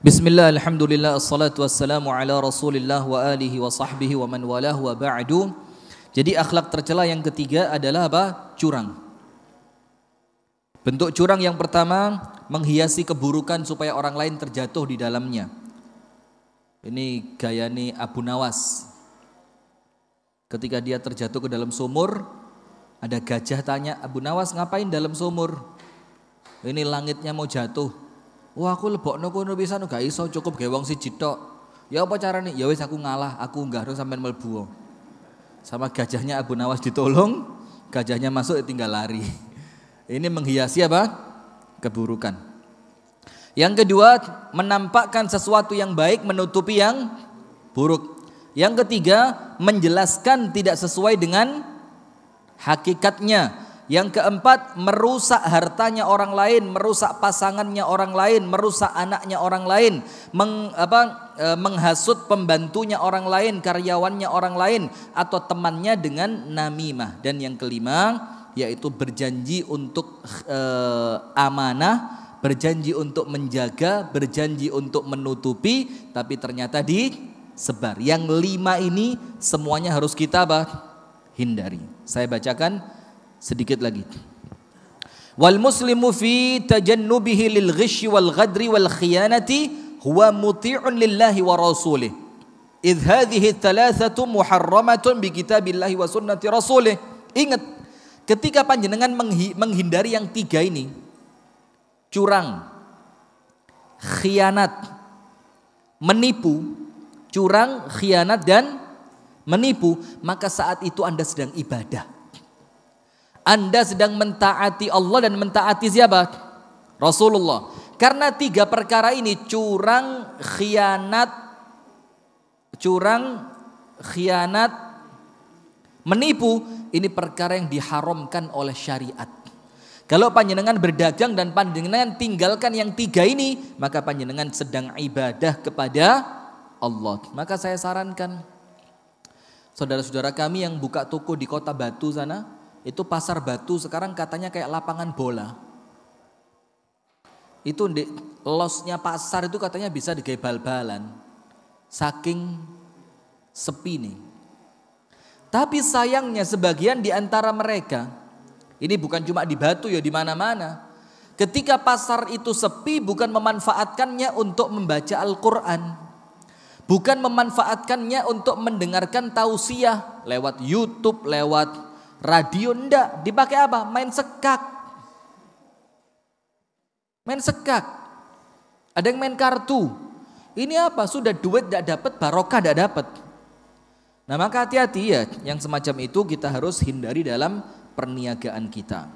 Bismillah, alhamdulillah, assalatu wassalamu ala rasulillah wa alihi wa sahbihi wa man walah wa ba'du. Jadi akhlak tercela yang ketiga adalah apa? Curang. Bentuk curang yang pertama, menghiasi keburukan supaya orang lain terjatuh di dalamnya. Ini gaya nih Abu Nawas. Ketika dia terjatuh ke dalam sumur, ada gajah tanya, Abu Nawas ngapain dalam sumur? Ini langitnya mau jatuh. Wah, aku lebokno kono pisan gak iso, cukup gawe wong siji tok. Ya apa carane? Ya wis aku ngalah, aku enggak harus sampean mlebu. Sama gajahnya Abu Nawas ditolong, gajahnya masuk tinggal lari. Ini menghiasi apa? Keburukan. Yang kedua, menampakkan sesuatu yang baik menutupi yang buruk. Yang ketiga, menjelaskan tidak sesuai dengan hakikatnya. Yang keempat, merusak hartanya orang lain, merusak pasangannya orang lain, merusak anaknya orang lain, menghasut pembantunya orang lain, karyawannya orang lain, atau temannya dengan namimah. Dan yang kelima, yaitu berjanji untuk amanah, berjanji untuk menjaga, berjanji untuk menutupi, tapi ternyata disebar. Yang lima ini semuanya harus kita hindari. Saya bacakan sedikit lagi. Wal muslimu fi tajannubihi lil ghishi wal ghadri wal khiyanati huwa muti'un lillahi wa rasulih idh hadhihi thalathatu muharramatun bi kitabillahi wa sunnati rasulih. Ingat, ketika panjenengan menghindari yang tiga ini, curang, khianat, menipu, curang, khianat dan menipu, maka saat itu Anda sedang ibadah. Anda sedang mentaati Allah dan mentaati siapa? Rasulullah. Karena tiga perkara ini, curang, khianat, menipu, ini perkara yang diharamkan oleh syariat. Kalau panjenengan berdagang dan panjenengan tinggalkan yang tiga ini, maka panjenengan sedang ibadah kepada Allah. Maka saya sarankan saudara-saudara kami yang buka toko di Kota Batu sana, itu pasar Batu sekarang katanya kayak lapangan bola. Itu di losnya pasar itu katanya bisa digawe bal-balan. Saking sepi nih. Tapi sayangnya sebagian di antara mereka, ini bukan cuma di Batu ya, di mana-mana. Ketika pasar itu sepi, bukan memanfaatkannya untuk membaca Al-Quran. Bukan memanfaatkannya untuk mendengarkan tausiah lewat YouTube, lewat radio, enggak. Dipakai apa? Main sekak. Main sekak. Ada yang main kartu. Ini apa? Sudah duit enggak dapat, barokah enggak dapat. Nah, maka hati-hati ya, yang semacam itu kita harus hindari dalam perniagaan kita.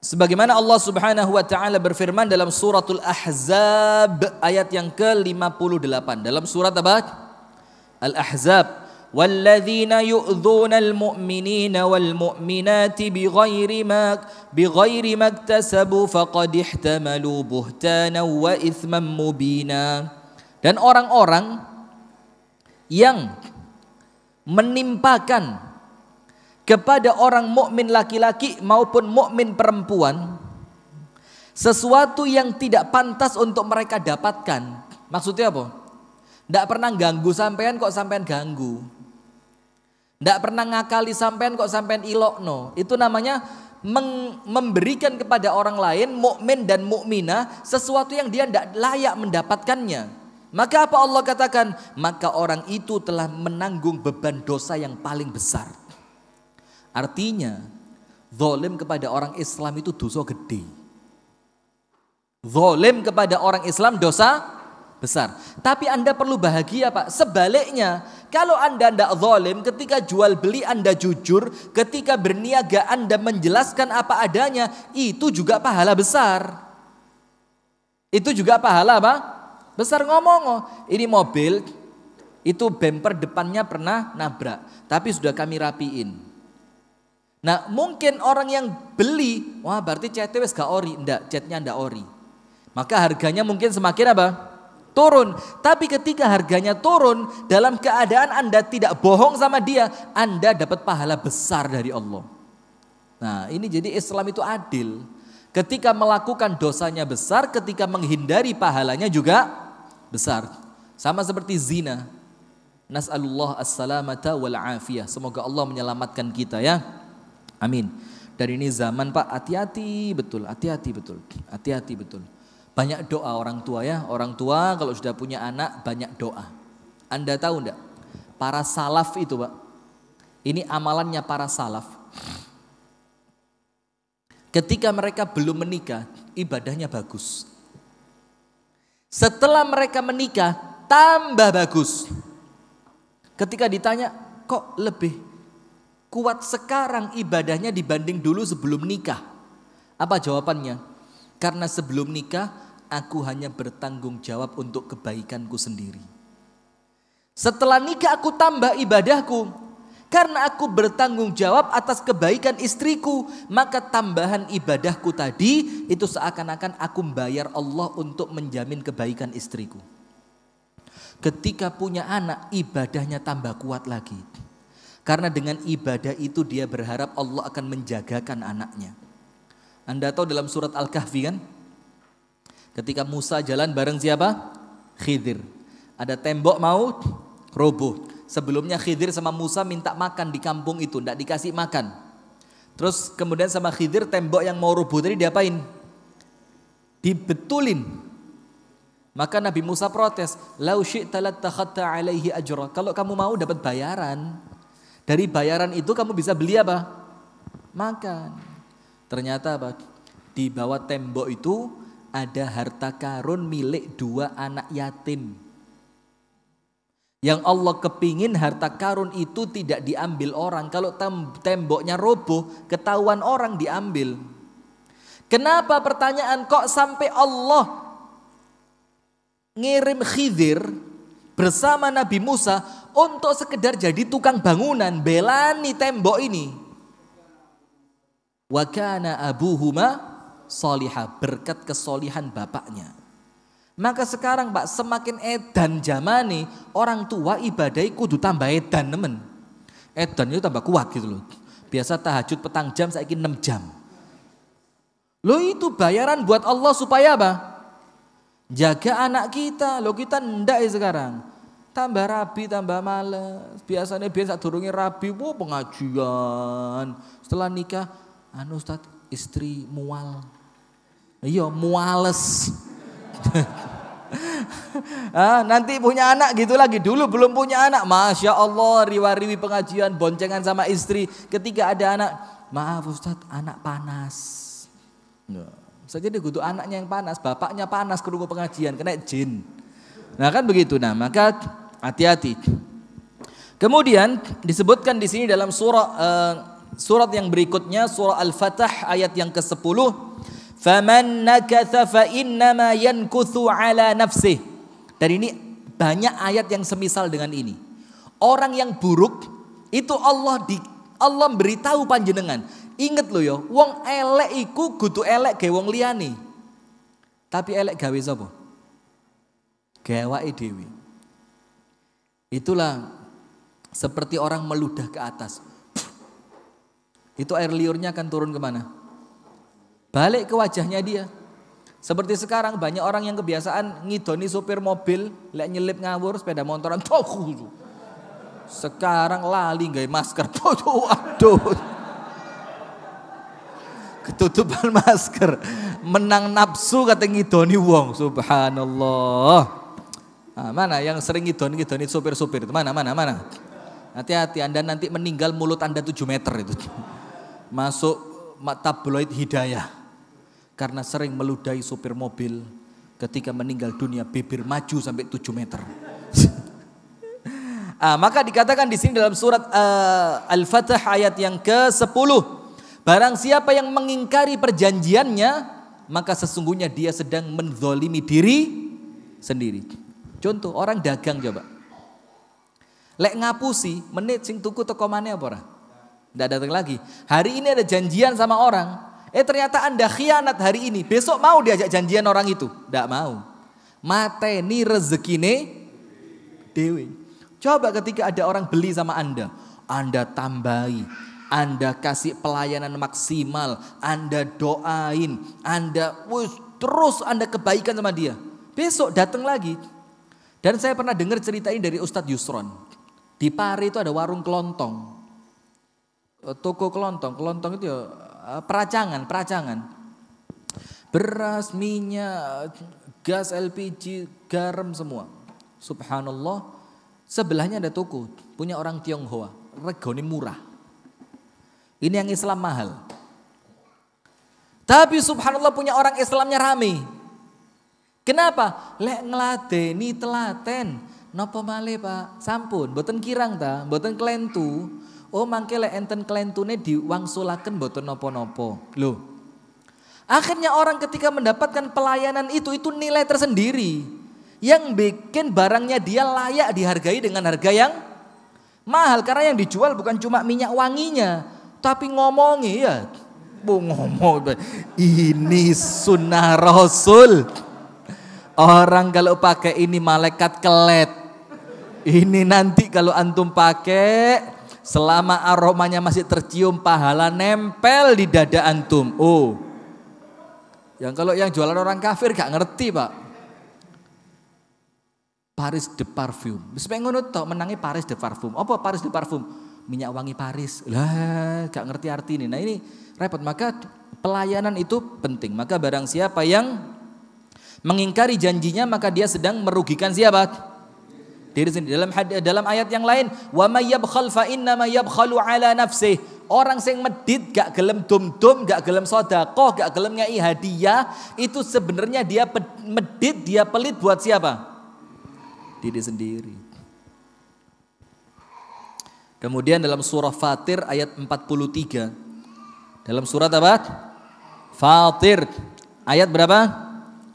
Sebagaimana Allah Subhanahu wa taala berfirman dalam suratul Ahzab ayat yang ke-58. Dalam surat apa? Al-Ahzab. وَالَّذِينَ يُؤْذُونَ الْمُؤْمِنِينَ وَالْمُؤْمِنَاتِ بِغَيْرِ مَا اكْتَسَبُوا فَقَدِ احْتَمَلُوا بُهْتَانًا وَإِثْمًا مُبِينًا. Dan orang-orang yang menimpakan kepada orang mukmin laki-laki maupun mukmin perempuan sesuatu yang tidak pantas untuk mereka dapatkan. Maksudnya apa? Tidak pernah ganggu sampean kok sampean ganggu. Tidak pernah ngakali sampean kok sampean ilokno. Itu namanya memberikan kepada orang lain, mukmin dan mukminah, sesuatu yang dia tidak layak mendapatkannya. Maka apa Allah katakan? Maka orang itu telah menanggung beban dosa yang paling besar. Artinya, zalim kepada orang Islam itu dosa gede. Zalim kepada orang Islam dosa besar. Tapi Anda perlu bahagia, Pak. Sebaliknya, kalau Anda tidak zalim, ketika jual beli Anda jujur, ketika berniaga Anda menjelaskan apa adanya, itu juga pahala besar. Itu juga pahala apa? Besar. Ngomong, ini mobil, itu bumper depannya pernah nabrak, tapi sudah kami rapiin. Nah, mungkin orang yang beli, wah berarti catnya wis gak ori. Enggak, catnya ndak ori. Maka harganya mungkin semakin apa? Turun. Tapi ketika harganya turun, dalam keadaan Anda tidak bohong sama dia, Anda dapat pahala besar dari Allah. Nah, ini jadi Islam itu adil. Ketika melakukan dosanya besar, ketika menghindari pahalanya juga besar. Sama seperti zina. Nas'alullah as-salamata wal afiyah. Semoga Allah menyelamatkan kita ya. Amin. Dan ini zaman Pak, hati-hati betul, hati-hati betul, hati-hati betul. Banyak doa orang tua ya, orang tua kalau sudah punya anak banyak doa. Anda tahu enggak? Para salaf itu Pak, ini amalannya para salaf. Ketika mereka belum menikah, ibadahnya bagus. Setelah mereka menikah, tambah bagus. Ketika ditanya, kok lebih kuat sekarang ibadahnya dibanding dulu sebelum nikah? Apa jawabannya? Karena sebelum nikah aku hanya bertanggung jawab untuk kebaikanku sendiri. Setelah nikah aku tambah ibadahku. Karena aku bertanggung jawab atas kebaikan istriku, maka tambahan ibadahku tadi itu seakan-akan aku membayar Allah untuk menjamin kebaikan istriku. Ketika punya anak, ibadahnya tambah kuat lagi. Karena dengan ibadah itu dia berharap Allah akan menjagakan anaknya. Anda tahu dalam surat Al-Kahfi kan? Ketika Musa jalan bareng siapa? Khidir. Ada tembok mau roboh. Sebelumnya Khidir sama Musa minta makan di kampung itu, tidak dikasih makan. Terus kemudian sama Khidir tembok yang mau roboh tadi diapain? Dibetulin. Maka Nabi Musa protes, "Lau syi'ta lattakhadta 'alaihi ajra." Kalau kamu mau dapat bayaran, dari bayaran itu kamu bisa beli apa? Makan. Ternyata apa? Di bawah tembok itu ada harta karun milik 2 anak yatim. Yang Allah kepingin harta karun itu tidak diambil orang. Kalau temboknya roboh, ketahuan orang diambil. Kenapa pertanyaan kok sampai Allah ngirim Khidir bersama Nabi Musa untuk sekedar jadi tukang bangunan, belani tembok ini. Wa kana abuhuma sholihah, berkat kesolihan bapaknya. Maka sekarang Pak, semakin edan zamane, orang tua ibadah kudu tambah edan nemen. Edan itu tambah kuat gitu loh. Biasa tahajud petang jam, saiki 6 jam. Loh itu bayaran buat Allah supaya apa? Jaga anak kita. Loh kita ndak ya sekarang. Tambah rabi, tambah males. Biasanya biasa durunge rabi, pengajian. Setelah nikah, Ustaz, istri mual. Iya, muales. Nanti punya anak gitu lagi. Dulu belum punya anak, Masya Allah, riwa-riwi pengajian, boncengan sama istri. Ketika ada anak, maaf Ustaz, anak panas. Saja dia butuh anaknya yang panas, bapaknya panas kerungu pengajian, kena jin. Nah kan begitu. Nah maka hati-hati. Kemudian disebutkan di sini dalam surat yang berikutnya, surah Al-Fatah ayat yang ke-10. Faman nakatha fa innama yankuthu ala nafsih. Dan ini banyak ayat yang semisal dengan ini. Orang yang buruk itu Allah beritahu panjenengan. Ingat lo yo, wong elek iku kudu elek gawe wong liyane. Tapi elek gawe sapa? Gawake dhewe. Itulah seperti orang meludah ke atas. Itu air liurnya akan turun kemana? Balik ke wajahnya dia. Seperti sekarang banyak orang yang kebiasaan ngidoni sopir mobil, lek nyelip ngawur sepeda motoran. Sekarang lali gawe masker. Aduh. Ketutupan masker, menang nafsu kata ngidoni wong, subhanallah. Mana yang sering ngidoni sopir-sopir itu, mana. Hati-hati, Anda nanti meninggal mulut Anda 7 meter itu. Masuk tabloid hidayah. Karena sering meludahi sopir mobil, ketika meninggal dunia bibir maju sampai 7 meter. Maka dikatakan di sini dalam surat Al-Fatah ayat yang ke-10. Barang siapa yang mengingkari perjanjiannya, maka sesungguhnya dia sedang menzolimi diri sendiri. Contoh orang dagang coba. Lek ngapusi, menit sing tuku teko maneh apa ora? Ndak datang lagi. Hari ini ada janjian sama orang. Ternyata Anda khianat hari ini. Besok mau diajak janjian orang itu? Ndak mau. Mateni rezekine dewe. Coba ketika ada orang beli sama Anda tambahi. Anda kasih pelayanan maksimal, Anda doain, terus Anda kebaikan sama dia. Besok datang lagi. Dan saya pernah dengar cerita ini dari Ustadz Yusron. Di Pare itu ada warung kelontong. Toko kelontong itu ya peracangan. Beras, minyak, gas LPG, garam semua. Subhanallah. Sebelahnya ada toko, punya orang Tionghoa, regane murah. Ini yang Islam mahal. Tapi subhanallah punya orang Islamnya rame. Kenapa? Lek ngladeni telaten. Napa malih Pak? Sampun, mboten kirang ta, mboten klentu. Oh mangke lek enten klentune diwangsulaken mboten napa-napa. Loh. Akhirnya orang ketika mendapatkan pelayanan itu nilai tersendiri. Yang bikin barangnya dia layak dihargai dengan harga yang mahal. Karena yang dijual bukan cuma minyak wanginya. Tapi ngomongi ya, ngomong ini sunnah Rasul. Orang kalau pakai ini malaikat kelet. Ini nanti kalau antum pakai, selama aromanya masih tercium, pahala nempel di dada antum. Oh, kalau yang jualan orang kafir gak ngerti Pak. Paris de Parfum. Wis ngono tok menangi Paris de Parfum. Apa Paris de Parfum? Minyak wangi Paris. Lah, gak ngerti arti ini. Nah, ini repot. Maka pelayanan itu penting. Maka barang siapa yang Mengingkari janjinya maka dia sedang merugikan siapa? Diri sendiri. Dalam ayat yang lain, wa may yabkhal fa inna ma yabkhalu ala nafsih. Orang sing medit gak gelem dum-dum, gak gelem sedekah, gak gelem ngei hadiah, itu sebenarnya dia medit, dia pelit buat siapa? Diri sendiri. Kemudian dalam surah Fatir ayat 43. Dalam surat apa? Fatir ayat berapa?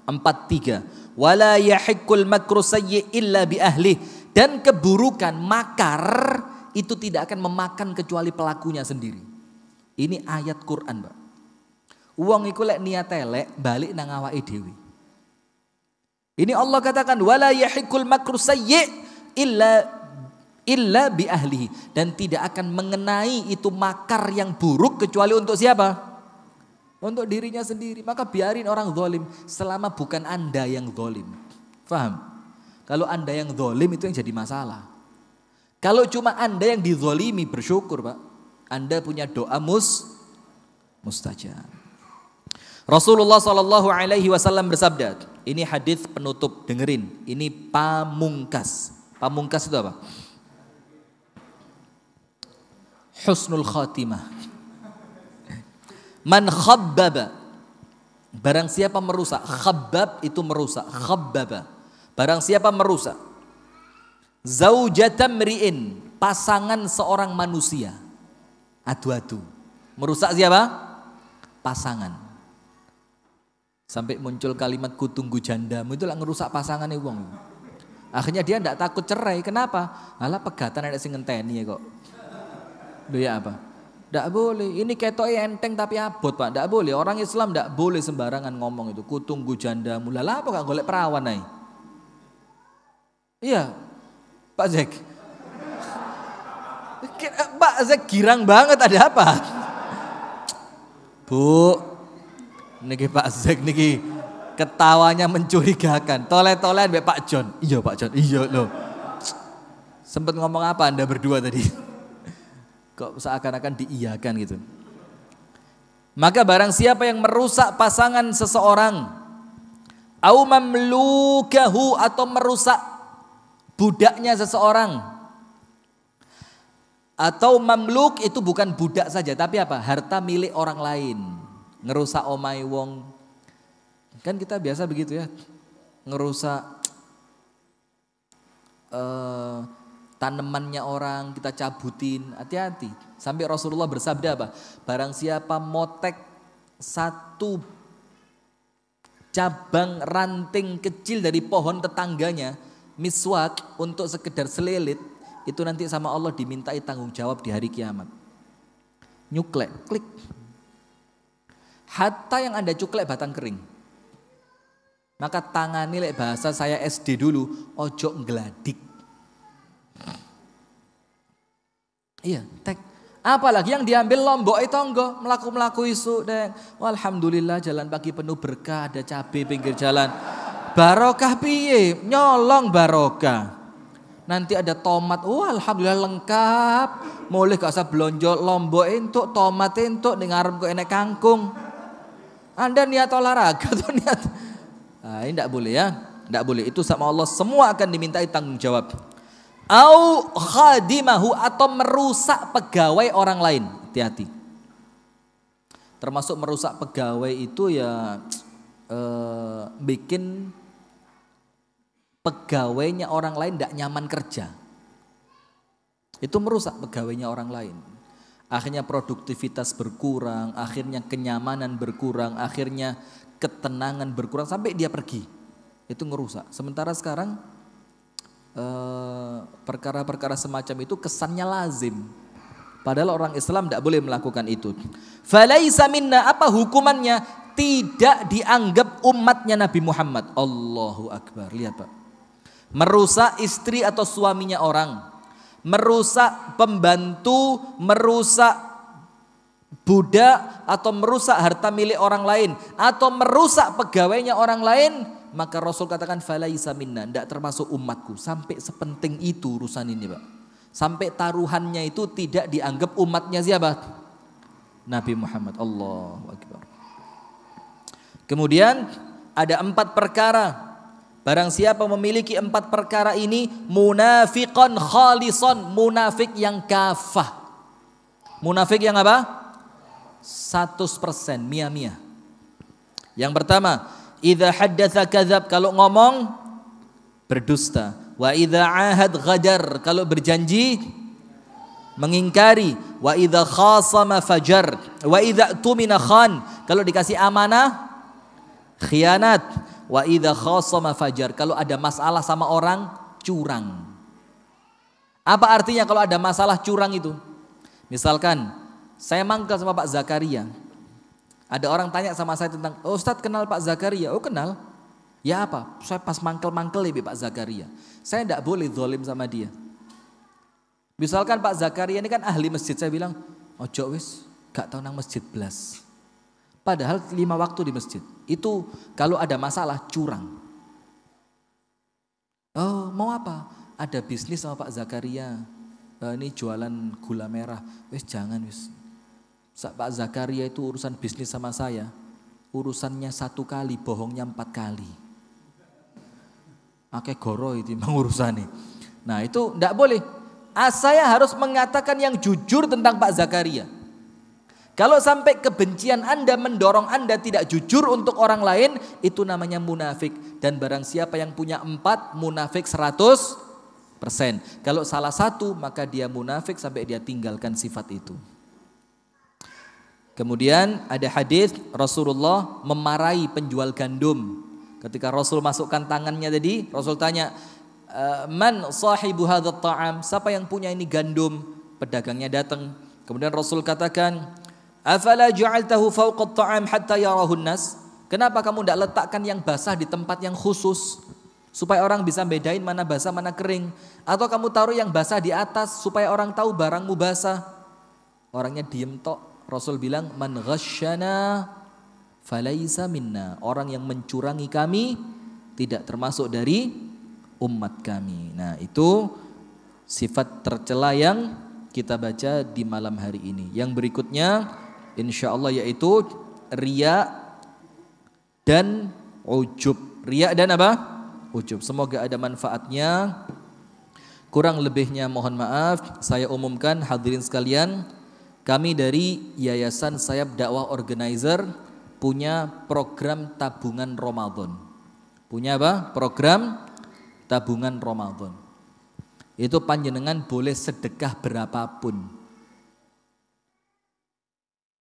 43. Wala yahiqqul makru sayyi illa bi ahli. Dan keburukan makar itu tidak akan memakan kecuali pelakunya sendiri. Ini ayat Quran, Pak. Wong iku lek niat elek balik nang awake dhewe. Ini Allah katakan wala yahiqqul makru sayyi illa bi ahlihi, dan tidak akan mengenai itu makar yang buruk kecuali untuk siapa? Untuk dirinya sendiri. Maka biarin orang zalim selama bukan Anda yang zalim. Faham? Kalau Anda yang zalim itu yang jadi masalah. Kalau cuma Anda yang dizalimi, bersyukur, Pak. Anda punya doa mustajab. Rasulullah SAW bersabda, ini hadis penutup, dengerin. Ini pamungkas. Pamungkas itu apa? Husnul khatimah. Man khabbaba, barang siapa merusak. Khabbab itu merusak. Khabbaba, barang siapa merusak. Zaujatam ri'in, pasangan seorang manusia. Adu-adu. Merusak siapa? Pasangan. Sampai muncul kalimat kutunggu jandamu, itu lah ngerusak pasangannya wong. Akhirnya dia tidak takut cerai. Kenapa? Alah pegatan ada sing ngenteni ya kok. Loh ya apa? Tidak boleh. Ini ketoknya enteng tapi abot, Pak. Tidak boleh. Orang Islam tidak boleh sembarangan ngomong itu. Kutunggu jandamu. Lah apa gak golek perawan nih? Iya, Pak Zek. Pak Zek girang banget, ada apa? Bu, niki Pak Zek niki ketawanya mencurigakan. Tole-tolean be Pak John. Iya Pak John, iya loh. Sempet ngomong apa Anda berdua tadi? Kok seakan-akan diiyakan gitu. Maka barang siapa yang merusak pasangan seseorang, au mamlukahu, atau merusak budaknya seseorang. Atau mamluk itu bukan budak saja, tapi apa? Harta milik orang lain. Ngerusak omai wong. Kan kita biasa begitu ya. Ngerusak tanamannya orang, kita cabutin. Hati-hati. Sampai Rasulullah bersabda apa? Barang siapa motek satu cabang ranting kecil dari pohon tetangganya, miswak untuk sekedar selilit, itu nanti sama Allah dimintai tanggung jawab di hari kiamat. Nyuklek, klik. Hatta yang Anda cuklek batang kering. Maka tangani lek bahasa saya SD dulu, ojo nggladik. Iya, tek. Apalagi yang diambil lombok itu enggak melaku isu deh. Alhamdulillah jalan pagi penuh berkah, ada cabai pinggir jalan. Barokah piye? Nyolong barokah. Nanti ada tomat, alhamdulillah lengkap. Mulai gak usah belonjo lombok entuk, tomat entuk, ning ngarep kok enek kangkung. Anda niat olahraga atau niat? Nah, ini enggak boleh ya. Enggak boleh. Itu sama Allah semua akan dimintai tanggung jawab. Au khadimahu, atau merusak pegawai orang lain. Hati-hati. Termasuk merusak pegawai itu ya bikin pegawainya orang lain tidak nyaman kerja. Itu merusak pegawainya orang lain. Akhirnya produktivitas berkurang, akhirnya kenyamanan berkurang, akhirnya ketenangan berkurang sampai dia pergi. Itu ngerusak. Sementara sekarang perkara-perkara semacam itu kesannya lazim. Padahal orang Islam tidak boleh melakukan itu. Falaisa minna, apa hukumannya? Tidak dianggap umatnya Nabi Muhammad. Allahu Akbar. Lihat Pak. Merusak istri atau suaminya orang. Merusak pembantu, merusak budak, atau merusak harta milik orang lain, atau merusak pegawainya orang lain. Maka Rasul katakan falaisa minna, tidak termasuk umatku. Sampai sepenting itu urusan ini Pak. Sampai taruhannya itu tidak dianggap umatnya siapa? Nabi Muhammad. Allahu Akbar. Kemudian ada 4 perkara. Barang siapa memiliki 4 perkara ini, munafiqan khalison, munafik yang kafah. Munafik yang apa? 100%, mia-mia. Yang pertama, idza haddatsa kadzab, kalau ngomong berdusta. Wa idza ahad ghadar, kalau berjanji mengingkari. Wa idza khasama fajar. Wa idza tumina khan, kalau dikasih amanah khianat. Wa idza khasama fajar, kalau ada masalah sama orang curang. Apa artinya kalau ada masalah curang itu? Misalkan saya mangkel sama Pak Zakaria. Ada orang tanya sama saya tentang, oh, Ustadz kenal Pak Zakaria? Oh, kenal. Ya apa? Saya pas mangkel-mangkel ya Pak Zakaria. Saya tidak boleh zalim sama dia. Misalkan Pak Zakaria ini kan ahli masjid, saya bilang, ojo wis, gak tau nang masjid belas. Padahal 5 waktu di masjid. Itu kalau ada masalah curang. Oh, mau apa? Ada bisnis sama Pak Zakaria. Ini jualan gula merah. Wis jangan wis. Pak Zakaria itu urusan bisnis sama saya. Urusannya 1 kali, bohongnya 4 kali. Akeh goro itu memang urusannya. Nah itu tidak boleh. Saya harus mengatakan yang jujur tentang Pak Zakaria. Kalau sampai kebencian Anda mendorong Anda tidak jujur untuk orang lain, itu namanya munafik. Dan barang siapa yang punya 4, munafik 100%. Kalau salah satu, maka dia munafik sampai dia tinggalkan sifat itu. Kemudian ada hadis Rasulullah memarahi penjual gandum. Ketika Rasul masukkan tangannya tadi, Rasul tanya, man sahibu hadzal ta'am? Siapa yang punya ini gandum? Pedagangnya datang. Kemudian Rasul katakan, afala ja'altahu fawqa at-ta'am hatta yarahun nas? Kenapa kamu tidak letakkan yang basah di tempat yang khusus supaya orang bisa bedain mana basah mana kering? Atau kamu taruh yang basah di atas supaya orang tahu barangmu basah? Orangnya diem tok. Rasul bilang, man ghasyana falaisa minna. Orang yang mencurangi kami tidak termasuk dari umat kami. Nah, itu sifat tercela yang kita baca di malam hari ini. Yang berikutnya insya Allah yaitu riya dan ujub. Riya dan apa? Ujub. Semoga ada manfaatnya. Kurang lebihnya mohon maaf. Saya umumkan hadirin sekalian, kami dari Yayasan Sayap Dakwah Organizer punya program tabungan Ramadan. Punya apa? Program tabungan Ramadan. Itu panjenengan boleh sedekah berapapun.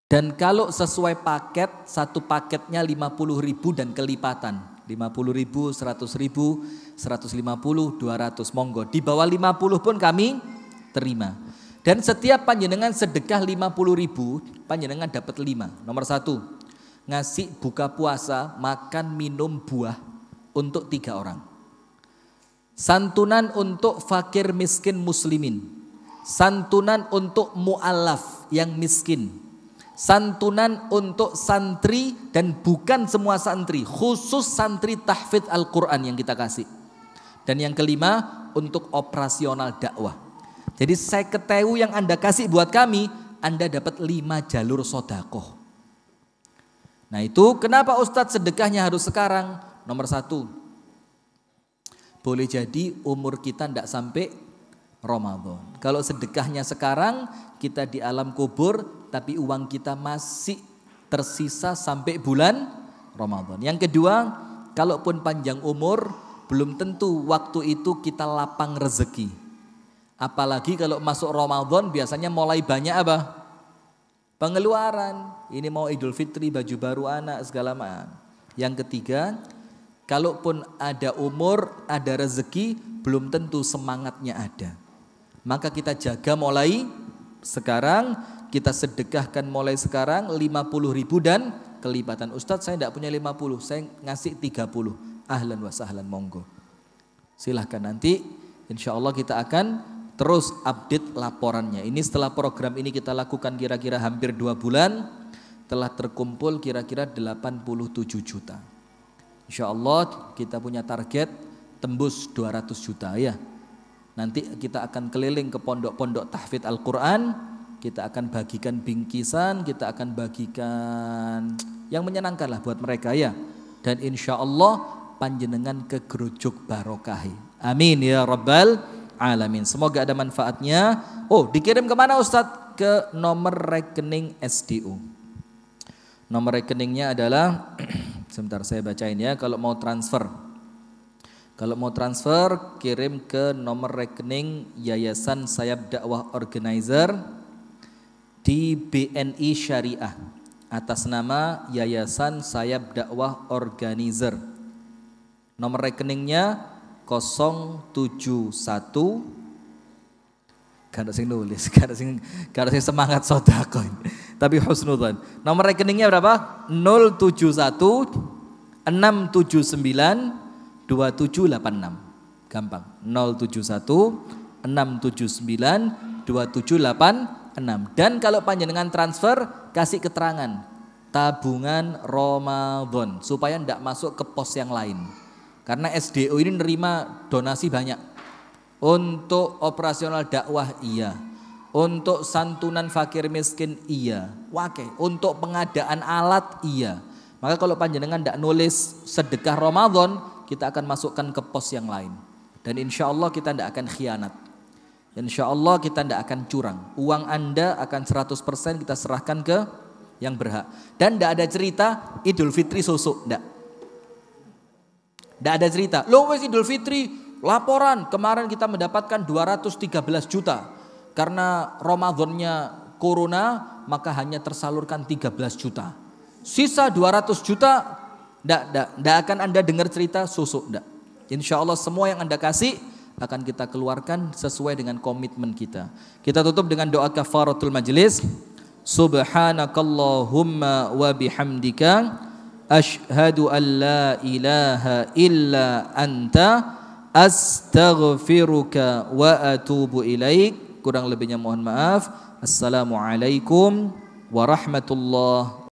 Dan kalau sesuai paket, satu paketnya 50.000 dan kelipatan. 50.000, 100.000, 150, 200, monggo. Di bawah 50 pun kami terima. Dan setiap panjenengan sedekah 50.000, panjenengan dapat 5. Nomor 1, ngasih buka puasa, makan, minum, buah untuk 3 orang. Santunan untuk fakir miskin muslimin. Santunan untuk mu'alaf yang miskin. Santunan untuk santri dan bukan semua santri, khusus santri tahfidz Al-Quran yang kita kasih. Dan yang kelima, untuk operasional dakwah. Jadi saya ketahui yang Anda kasih buat kami, Anda dapat 5 jalur sodakoh. Nah itu kenapa Ustadz sedekahnya harus sekarang? Nomor 1, boleh jadi umur kita tidak sampai Ramadan. Kalau sedekahnya sekarang, kita di alam kubur, tapi uang kita masih tersisa sampai bulan Ramadan. Yang kedua, kalaupun panjang umur, belum tentu waktu itu kita lapang rezeki. Apalagi kalau masuk Ramadan biasanya mulai banyak apa? Pengeluaran. Ini mau Idul Fitri, baju baru anak, segala macam. Yang ketiga, kalaupun ada umur, ada rezeki, belum tentu semangatnya ada. Maka kita jaga mulai sekarang, kita sedekahkan mulai sekarang 50.000 dan kelipatan. Ustadz saya tidak punya 50, saya ngasih 30. Ahlan wa sahlan, monggo. Silahkan nanti insya Allah kita akan terus update laporannya. Ini setelah program ini kita lakukan kira-kira hampir 2 bulan, telah terkumpul kira-kira 87 juta. Insya Allah kita punya target tembus 200 juta ya. Nanti kita akan keliling ke pondok-pondok tahfidz Al-Quran, kita akan bagikan bingkisan, kita akan bagikan yang menyenangkan lah buat mereka ya. dan insya Allah panjenengan kegerujuk barokahi. Amin ya rabbal alamin. Semoga ada manfaatnya. Oh, dikirim kemana Ustadz? Ke nomor rekening SDU. Nomor rekeningnya adalah sebentar saya bacain ya. Kalau mau transfer kirim ke nomor rekening Yayasan Sayap Dakwah Organizer di BNI Syariah atas nama Yayasan Sayap Dakwah Organizer. Nomor rekeningnya 071, gak ada sing nulis, gak ada sing semangat sedekah. Tapi husnudzan. Nomor rekeningnya berapa? 071 679 2786. Gampang. 071 679 2786. Dan kalau panjenengan transfer kasih keterangan tabungan Ramadan supaya tidak masuk ke pos yang lain. Karena SDO ini nerima donasi banyak. Untuk operasional dakwah iya. Untuk santunan fakir miskin iya. Wakeh. Untuk pengadaan alat iya. Maka kalau panjenengan tidak nulis sedekah Ramadan, kita akan masukkan ke pos yang lain. Dan insya Allah kita tidak akan khianat. Insya Allah kita tidak akan curang. Uang Anda akan 100% kita serahkan ke yang berhak. Dan tidak ada cerita Idul Fitri susuk. Tidak ada cerita. Loh wes Idul Fitri laporan kemarin kita mendapatkan 213 juta. Karena Ramadannya corona maka hanya tersalurkan 13 juta. Sisa 200 juta tidak akan Anda dengar cerita susuk. Insya Allah semua yang Anda kasih akan kita keluarkan sesuai dengan komitmen kita. Kita tutup dengan doa kafaratul majlis. Subhanakallahumma wa bihamdika asyhadu an la ilaha illa anta astaghfiruka wa atubu ilaik. Kurang lebihnya mohon maaf. Assalamualaikum warahmatullahi